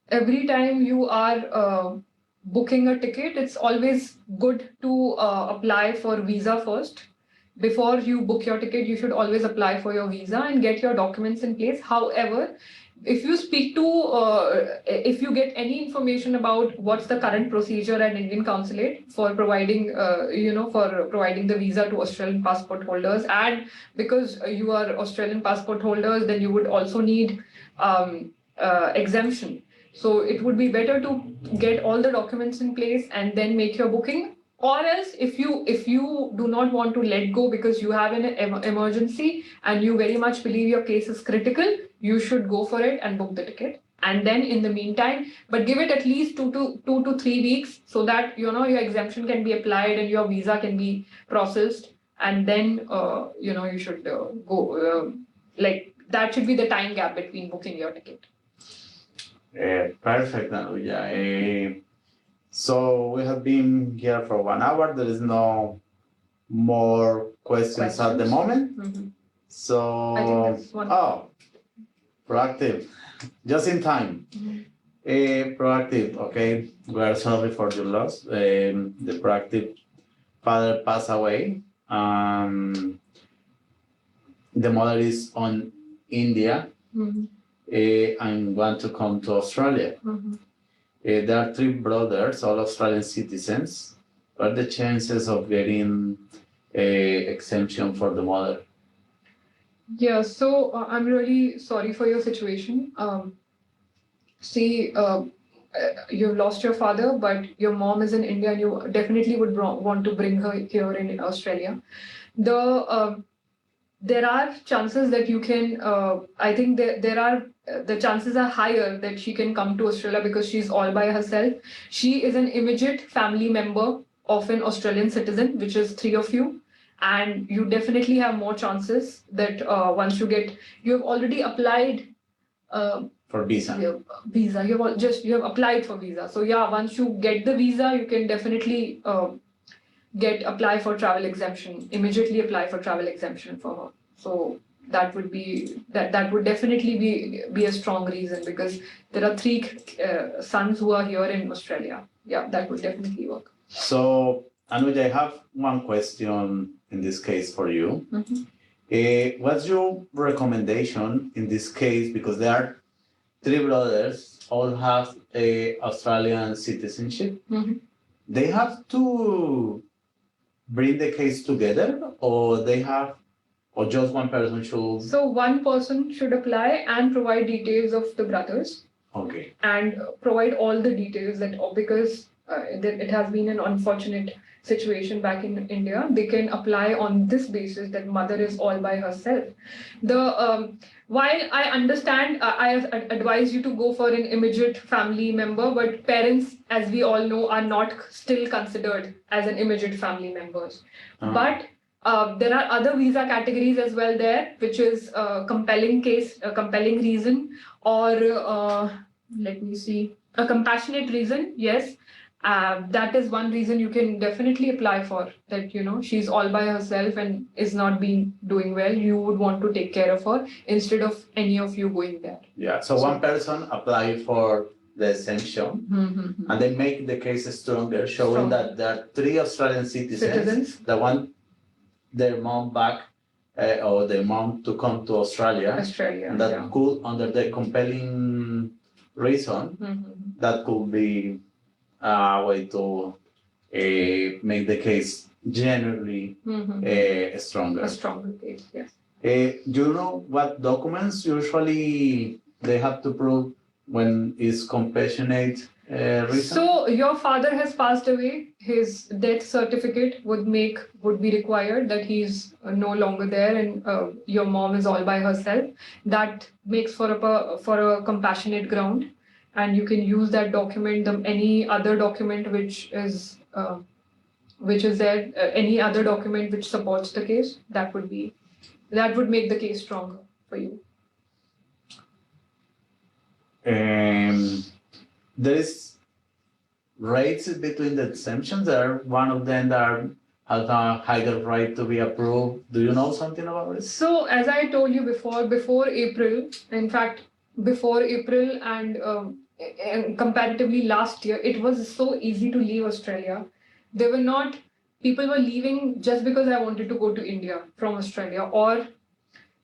every time you are booking a ticket, it's always good to apply for visa first. Before you book your ticket, you should always apply for your visa and get your documents in place. However, if you speak to, if you get any information about what's the current procedure at Indian Consulate for providing, providing the visa to Australian passport holders, and because you are Australian passport holders, then you would also need exemption. So it would be better to get all the documents in place and then make your booking. Or else, if you do not want to let go because you have an emergency and you very much believe your case is critical, you should go for it and book the ticket. And then in the meantime, but give it at least 2 to 3 weeks so that your exemption can be applied and your visa can be processed. And then you should go. Like that should be the time gap between booking your ticket. Perfect, Anuja. So we have been here for 1 hour. There is no more questions at the moment. Mm-hmm. So, I think that's one. Proactive, just in time. Proactive, okay. We are sorry for your loss. The Proactive father passed away. The mother is on India and want to come to Australia. There are 3 brothers, all Australian citizens. What are the chances of getting a exemption for the mother? Yeah, so I'm really sorry for your situation. You've lost your father, but your mom is in India and you definitely would want to bring her here in Australia. There are chances that you can, I think the chances are higher that she can come to Australia because she's all by herself. She is an immediate family member of an Australian citizen, which is 3 of you. and you definitely have more chances that once you have already applied For visa. visa. You have applied for visa. So yeah, once you get the visa, you can definitely apply for travel exemption. Immediately apply for travel exemption for her. So that would definitely be a strong reason, because there are 3 sons who are here in Australia. Yeah, that would definitely work. So, Anuj, I have one question in this case for you. What's your recommendation in this case? Because there are 3 brothers, all have a Australian citizenship. They have to bring the case together, or just one person should. So one person should apply and provide details of the brothers. Okay. And provide all the details because it has been an unfortunate situation back in India. They can apply on this basis that mother is all by herself. While I understand, I advise you to go for an immediate family member, but parents, as we all know, are not still considered as an immediate family members. But there are other visa categories as well there, which is a compelling reason, or let me see, a compassionate reason. Yes, that is one reason you can definitely apply for. That she's all by herself and is not doing well. You would want to take care of her instead of any of you going there. Yeah. So one person apply for the exemption, and they make the case stronger, showing that there are 3 Australian citizens that want their mom back, or their mom to come to Australia, and that could, under the compelling reason, that could be a way to make the case generally stronger. A stronger case, yes. Do you know what documents usually they have to prove when it's compassionate reason? So your father has passed away. His death certificate would be required, that he's no longer there, and your mom is all by herself. That makes for a compassionate ground, and you can use that document. Any other document which is there, any other document which supports the case, that would make the case stronger for you. There is rates between the exemptions. There are one of them that has a higher right to be approved. Do you know something about it? So as I told you before April, in fact, before April and comparatively last year, it was so easy to leave Australia. People were leaving just because I wanted to go to India from Australia, or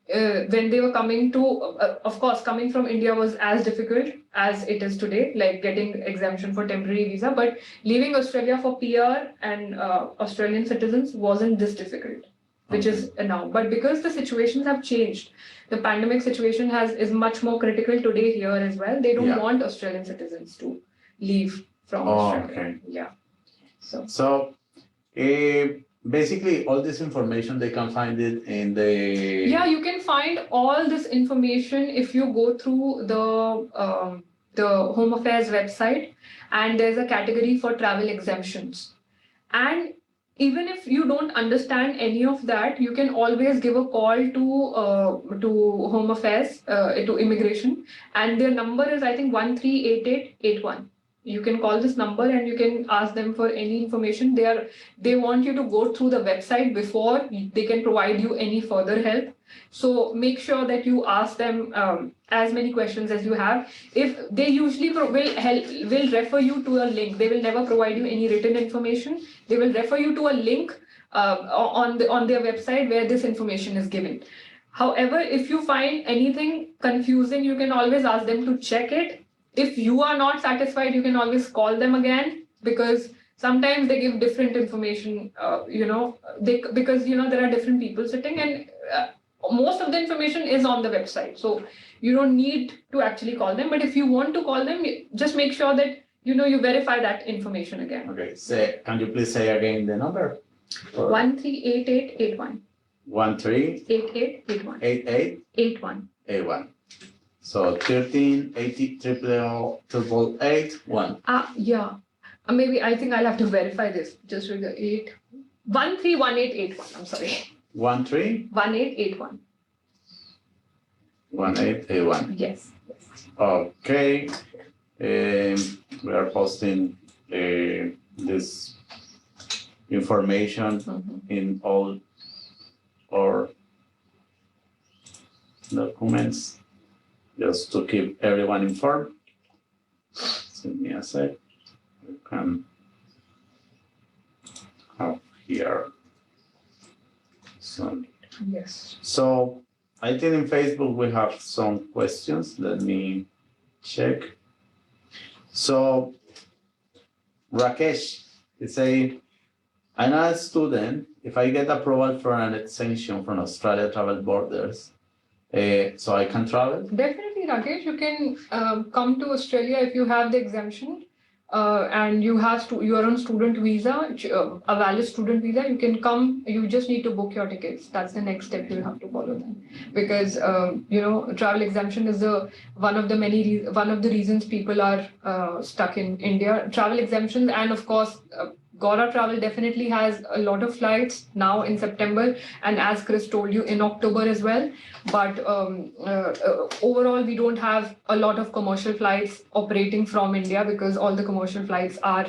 when they were coming to, of course, coming from India was as difficult as it is today, like getting exemption for temporary visa, but leaving Australia for PR and Australian citizens wasn't this difficult, which is now. But because the situations have changed, the pandemic situation is much more critical today here as well. They don't want Australian citizens to leave from Australia. Okay. Yeah. So basically, all this information, they can find it in the... Yeah, you can find all this information if you go through the Home Affairs website, and there's a category for travel exemptions. And even if you don't understand any of that, you can always give a call to Home Affairs, to Immigration, and their number is, I think, 138881. You can call this number and you can ask them for any information. They want you to go through the website before they can provide you any further help. So make sure that you ask them as many questions as you have. If they usually will refer you to a link. They will never provide you any written information. They will refer you to a link on their website where this information is given. However, if you find anything confusing, you can always ask them to check it. If you are not satisfied, you can always call them again, because sometimes they give different information, because there are different people sitting, and most of the information is on the website. So you don't need to actually call them. But if you want to call them, just make sure that you verify that information again. Okay. Can you please say again the number? 138881. 138881. 81. So 13808881. Yeah. Maybe I think I'll have to verify this. Just with the 8. 131881. I'm sorry. 13 1881. 1881. Yes. Okay. We are posting this information in all our documents just to keep everyone informed. Give me a sec. You can have here. Yes. So I think in Facebook we have some questions. Let me check. So Rakesh is saying, I'm a student. If I get approval for an exemption from Australia travel borders, so I can travel? Definitely, Rakesh. You can come to Australia if you have the exemption and you have you are on student visa, a valid student visa. You can come. You just need to book your tickets. That's the next step you have to follow then, because travel exemption is one of the reasons people are stuck in India. Travel exemptions, and of course. Gora Travel definitely has a lot of flights now in September, and as Chris told you, in October as well. But overall, we don't have a lot of commercial flights operating from India because all the commercial flights are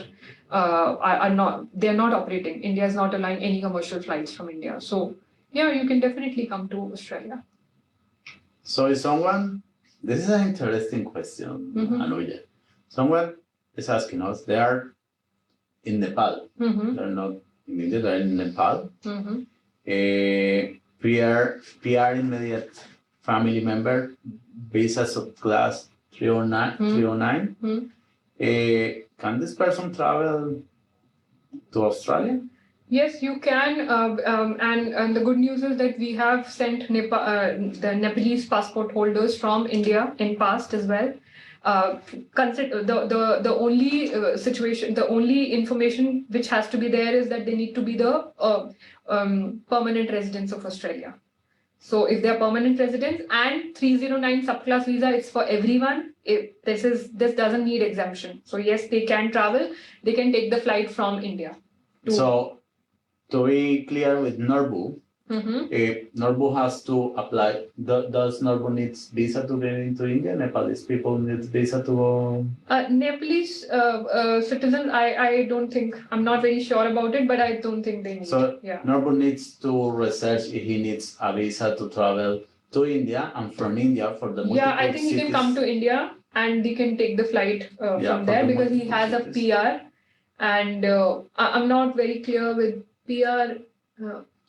not operating. India is not allowing any commercial flights from India. So yeah, you can definitely come to Australia. So is this is an interesting question, Anuja. Someone is asking us, they are in Nepal. They're not in India, they're in Nepal. PR immediate family member, visas of class 309. Can this person travel to Australia? Yes, you can. And the good news is that we have sent the Nepalese passport holders from India in past as well. Consider the only situation, the only information which has to be there is that they need to be the permanent residents of Australia. So if they are permanent residents and 309 subclass visa, it's for everyone. If this doesn't need exemption. So yes, they can travel. They can take the flight from India. So to be clear with Norbu, if Norbu has to apply, does Norbu needs visa to get into India? Nepalese people need visa to go? Nepalese citizens, I don't think, I'm not very sure about it, but I don't think they need. So Norbu needs to research if he needs a visa to travel to India and from India for the multiple I think he can come to India and he can take the flight from there because he has a PR. And I'm not very clear with PR.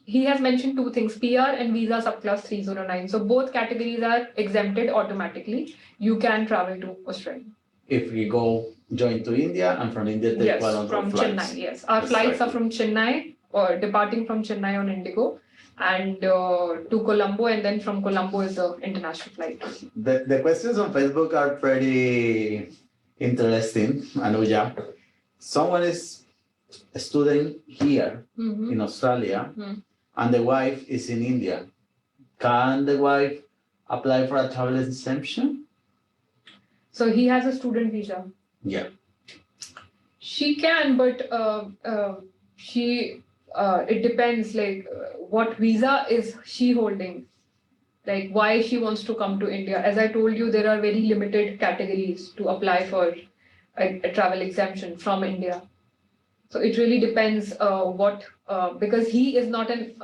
He has mentioned two things, PR and visa subclass 309. So both categories are exempted automatically. You can travel to Australia. If we go join to India and from India take one of from flights. Chennai, yes. Our flights are from Chennai or departing from Chennai on Indigo and to Colombo, and then from Colombo is the international flight. The questions on Facebook are pretty interesting, Anuja. Someone is a student here in Australia and the wife is in India. Can the wife apply for a travel exemption? So he has a student visa. Yeah. She can, but it depends like what visa is she holding, like why she wants to come to India. As I told you, there are very limited categories to apply for a travel exemption from India. So it really depends because he is not an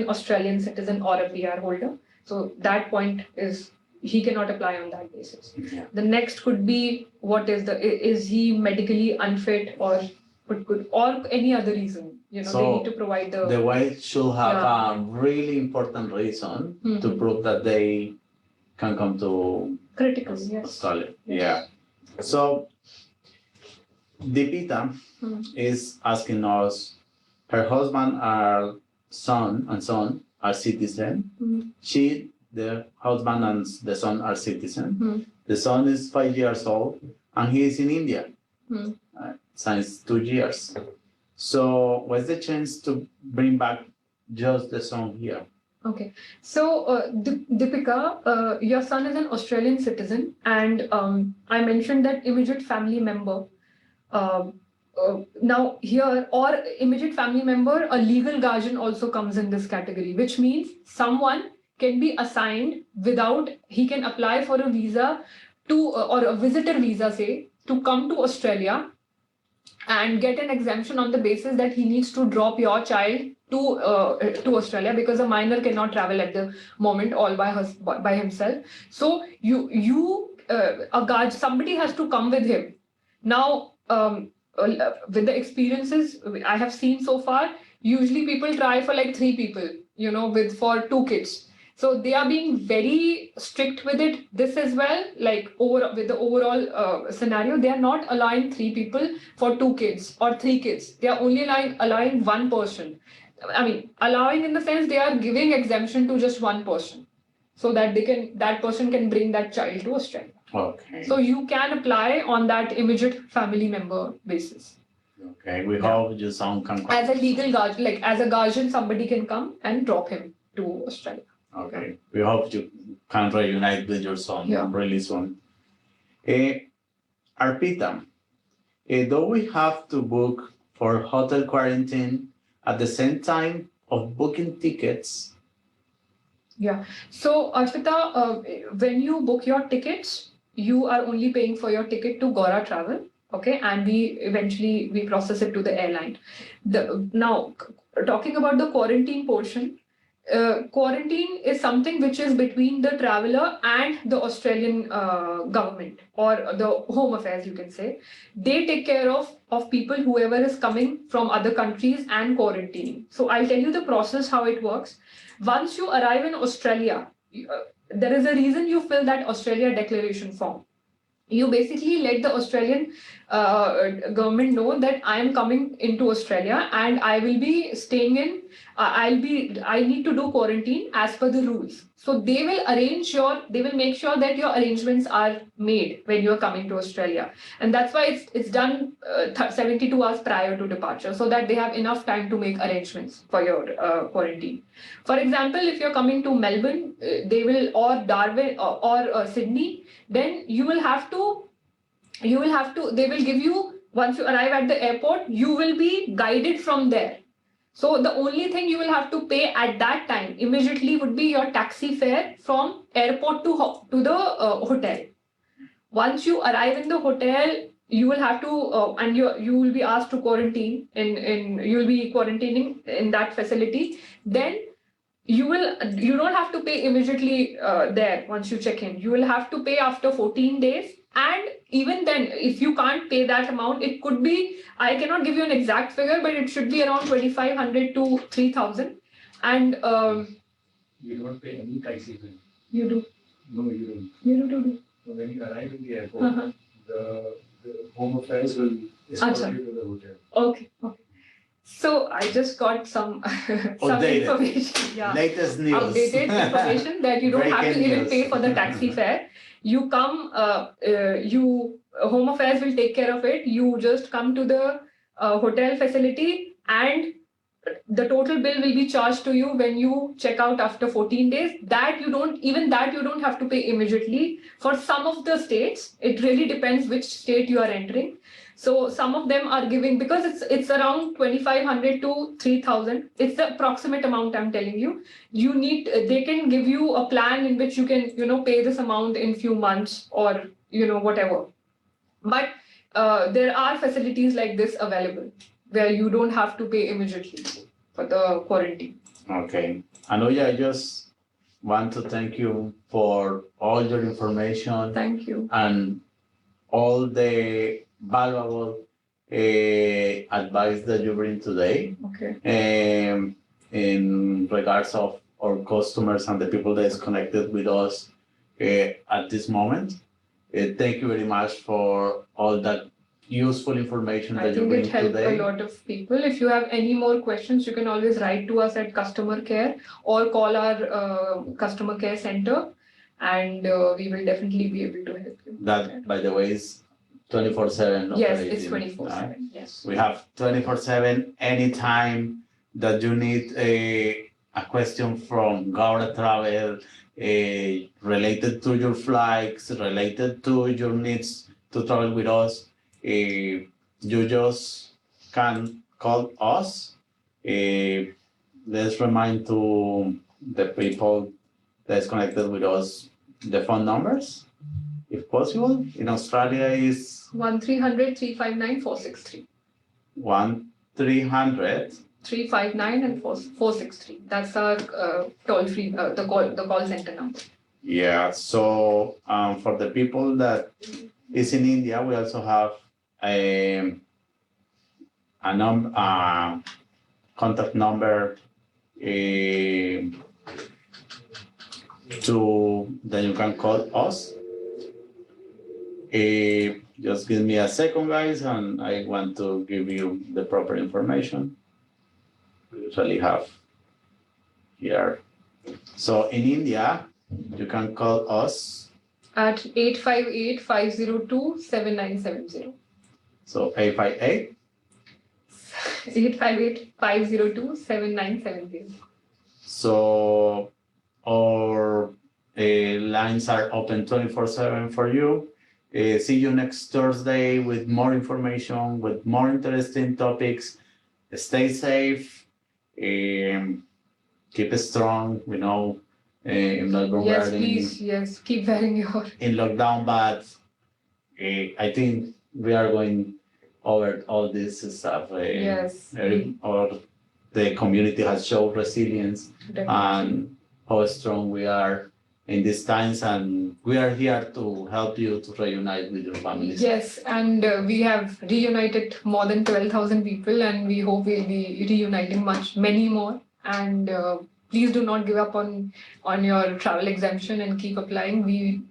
Australian citizen or a PR holder. So that point is he cannot apply on that basis. Yeah. The next could be is he medically unfit or any other reason? So they need to provide the wife should have a really important reason to prove that they can come to critical, yes. Australia. Yeah. So Deepita is asking us, her husband and son are citizen. The husband and the son are citizen. The son is 5 years old and he is in India since 2 years. So what's the chance to bring back just the son here? Okay, so Deepika, your son is an Australian citizen, and I mentioned that immediate family member now here, or immediate family member, a legal guardian also comes in this category, which means someone can be assigned without, he can apply for a visa to, or a visitor visa, say, to come to Australia and get an exemption on the basis that he needs to drop your child to Australia, because a minor cannot travel at the moment all by himself. So a guard, somebody has to come with him. Now, with the experiences I have seen so far, usually people try for like 3 people, with for 2 kids. So they are being very strict with it. This as well, like with the overall scenario, they are not allowing 3 people for 2 kids or 3 kids. They are only allowing 1 person. I mean, allowing in the sense they are giving exemption to just 1 person, so that that person can bring that child to Australia. Okay. So you can apply on that immediate family member basis. Okay, we hope your son can come. As a legal guardian, like as a guardian, somebody can come and drop him to Australia. Okay, we hope you can reunite with your son really soon. Arpita, do we have to book for hotel quarantine at the same time of booking tickets? Yeah. So, Arpita, when you book your tickets, you are only paying for your ticket to Gora Travel, okay? And we process it to the airline. Now, talking about the quarantine portion, quarantine is something which is between the traveler and the Australian government, or the Home Affairs, you can say. They take care of people, whoever is coming from other countries and quarantining. So I'll tell you the process, how it works. Once you arrive in Australia, there is a reason you fill that Australia declaration form. You basically let the Australian government know that I am coming into Australia and I will be staying in, I need to do quarantine as per the rules. So they will make sure that your arrangements are made when you are coming to Australia. And that's why it's done 72 hours prior to departure, so that they have enough time to make arrangements for your quarantine. For example, if you're coming to Melbourne, or Darwin or Sydney, then they will give you, once you arrive at the airport, you will be guided from there. So the only thing you will have to pay at that time immediately would be your taxi fare from airport to the hotel. Once you arrive in the hotel, you will have to and you will be asked to quarantine you will be quarantining in that facility. Then you don't have to pay immediately there once you check in. You will have to pay after 14 days. And even then, if you can't pay that amount, it could be, I cannot give you an exact figure, but it should be around 2,500 to 3,000. And you don't pay any taxi fee. You do. No, you don't. You do. So when you arrive in the airport, the Home Affairs will escort you to the hotel. Okay. So I just got some information. Yeah. Latest news. Updated information that you don't have to even pay for the taxi fare. You come, Home Affairs will take care of it. You just come to the hotel facility, and the total bill will be charged to you when you check out after 14 days. That you don't have to pay immediately. For some of the states, it really depends which state you are entering. So some of them are giving, because it's around 2,500 to 3,000. It's the approximate amount I'm telling you. They can give you a plan in which you can, pay this amount in few months, or, whatever. But there are facilities like this available where you don't have to pay immediately for the quarantine. Okay. Anuja, I just want to thank you for all your information. Thank you. And all the valuable advice that you bring today. Okay. In regards of our customers and the people that is connected with us at this moment. Thank you very much for all that useful information that you bring today. I think it helped a lot of people. If you have any more questions, you can always write to us at customer care or call our customer care center, and we will definitely be able to help you. That, by the way, is 24/7. Yes, it's 24/7. Yes. We have 24/7 anytime that you need a question from Gora Travel related to your flights, related to your needs to travel with us. You just can call us. Let's remind to the people that's connected with us the phone numbers, if possible. In Australia is 1300 359 463. 1300 359 and 463. That's our toll free, the call center number. Yeah, so for the people that is in India, we also have a contact number to that you can call us. Just give me a second, guys, and I want to give you the proper information. We usually have here. So in India, you can call us At 858-502-7970. so 858 858-502-7970. So our lines are open 24/7 for you. See you next Thursday with more information, with more interesting topics. Stay safe. Keep strong. We know in Melbourne we Yes, are please. Yes, keep wearing your. in lockdown, but I think we are going over all this stuff. Yes. Or the community has shown resilience Definitely. and how strong we are in these times, and we are here to help you to reunite with your families. Yes, and we have reunited more than 12,000 people, and we hope we'll be reuniting many more. And please do not give up on your travel exemption and keep applying. We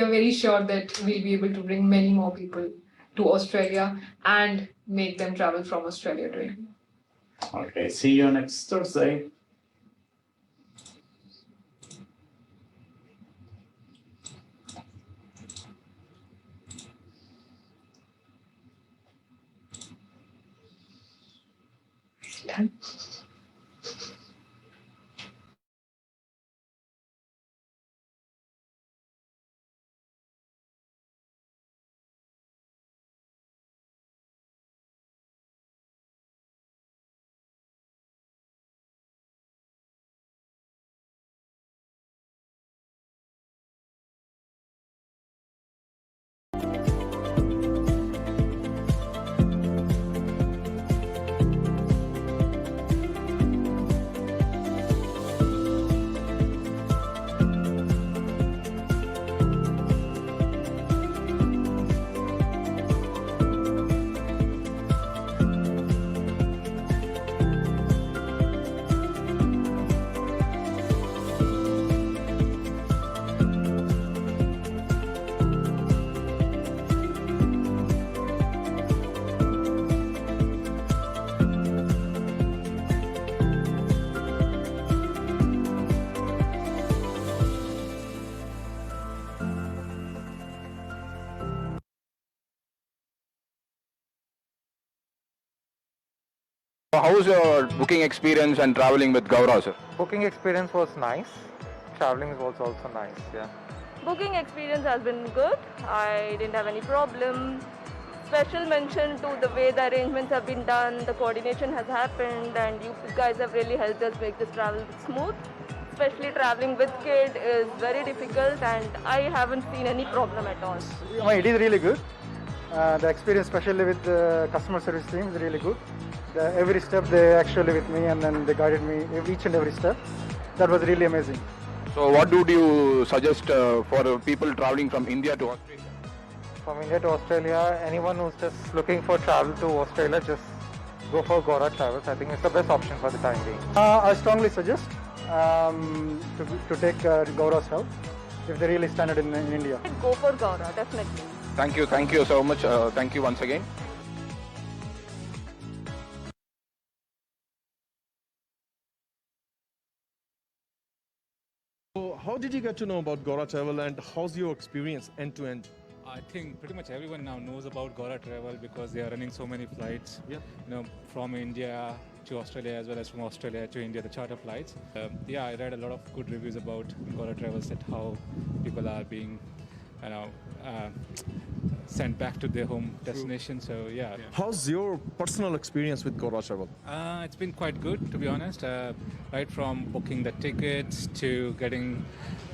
are very sure that we'll be able to bring many more people to Australia and make them travel from Australia to India. Okay, see you next Thursday. Done. How was your booking experience and traveling with Gaurav, sir? Booking experience was nice. Traveling was also nice, yeah. Booking experience has been good. I didn't have any problem. Special mention to the way the arrangements have been done, the coordination has happened, and you guys have really helped us make this travel smooth. Especially traveling with kid is very difficult, and I haven't seen any problem at all. It is really good. The experience, especially with the customer service team, is really good. Every step they actually with me, and then they guided me each and every step. That was really amazing. So what would you suggest for people traveling from India to Australia? From India to Australia, anyone who's just looking for travel to Australia, just go for Gaurav Travels. I think it's the best option for the time being. I strongly suggest to take Gaurav's help if they really stand it in India. Go for Gaurav, definitely. Thank you so much. Thank you once again. So how did you get to know about Gaurav Travel and how's your experience end to end? I think pretty much everyone now knows about Gaurav Travel because they are running so many flights. Yeah. From India to Australia as well as from Australia to India, the charter flights. I read a lot of good reviews about Gaurav Travels, that how people are being, sent back to their home destination. So yeah. How's your personal experience with Gora Travel? It's been quite good, to be honest. Right from booking the tickets to getting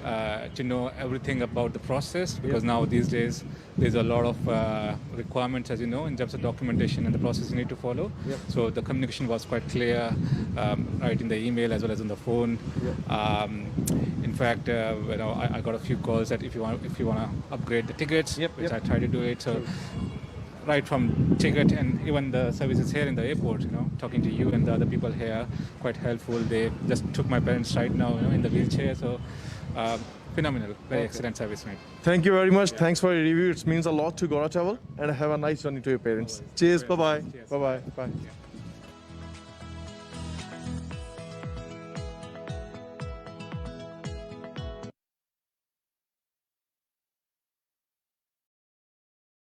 to know everything about the process, because now these days there's a lot of requirements, as you know, in terms of documentation and the process you need to follow. So the communication was quite clear, right in the email as well as on the phone. In fact, I got a few calls that if you want to upgrade the tickets, which I try to do it. So right from ticket and even the services here in the airport, talking to you and the other people here, quite helpful. They just took my parents right now, in the wheelchair. So phenomenal, very excellent service, mate. Thank you very much. Thanks for your review. It means a lot to Gora Travel, and have a nice journey to your parents. Cheers. Bye bye. Bye bye. Bye.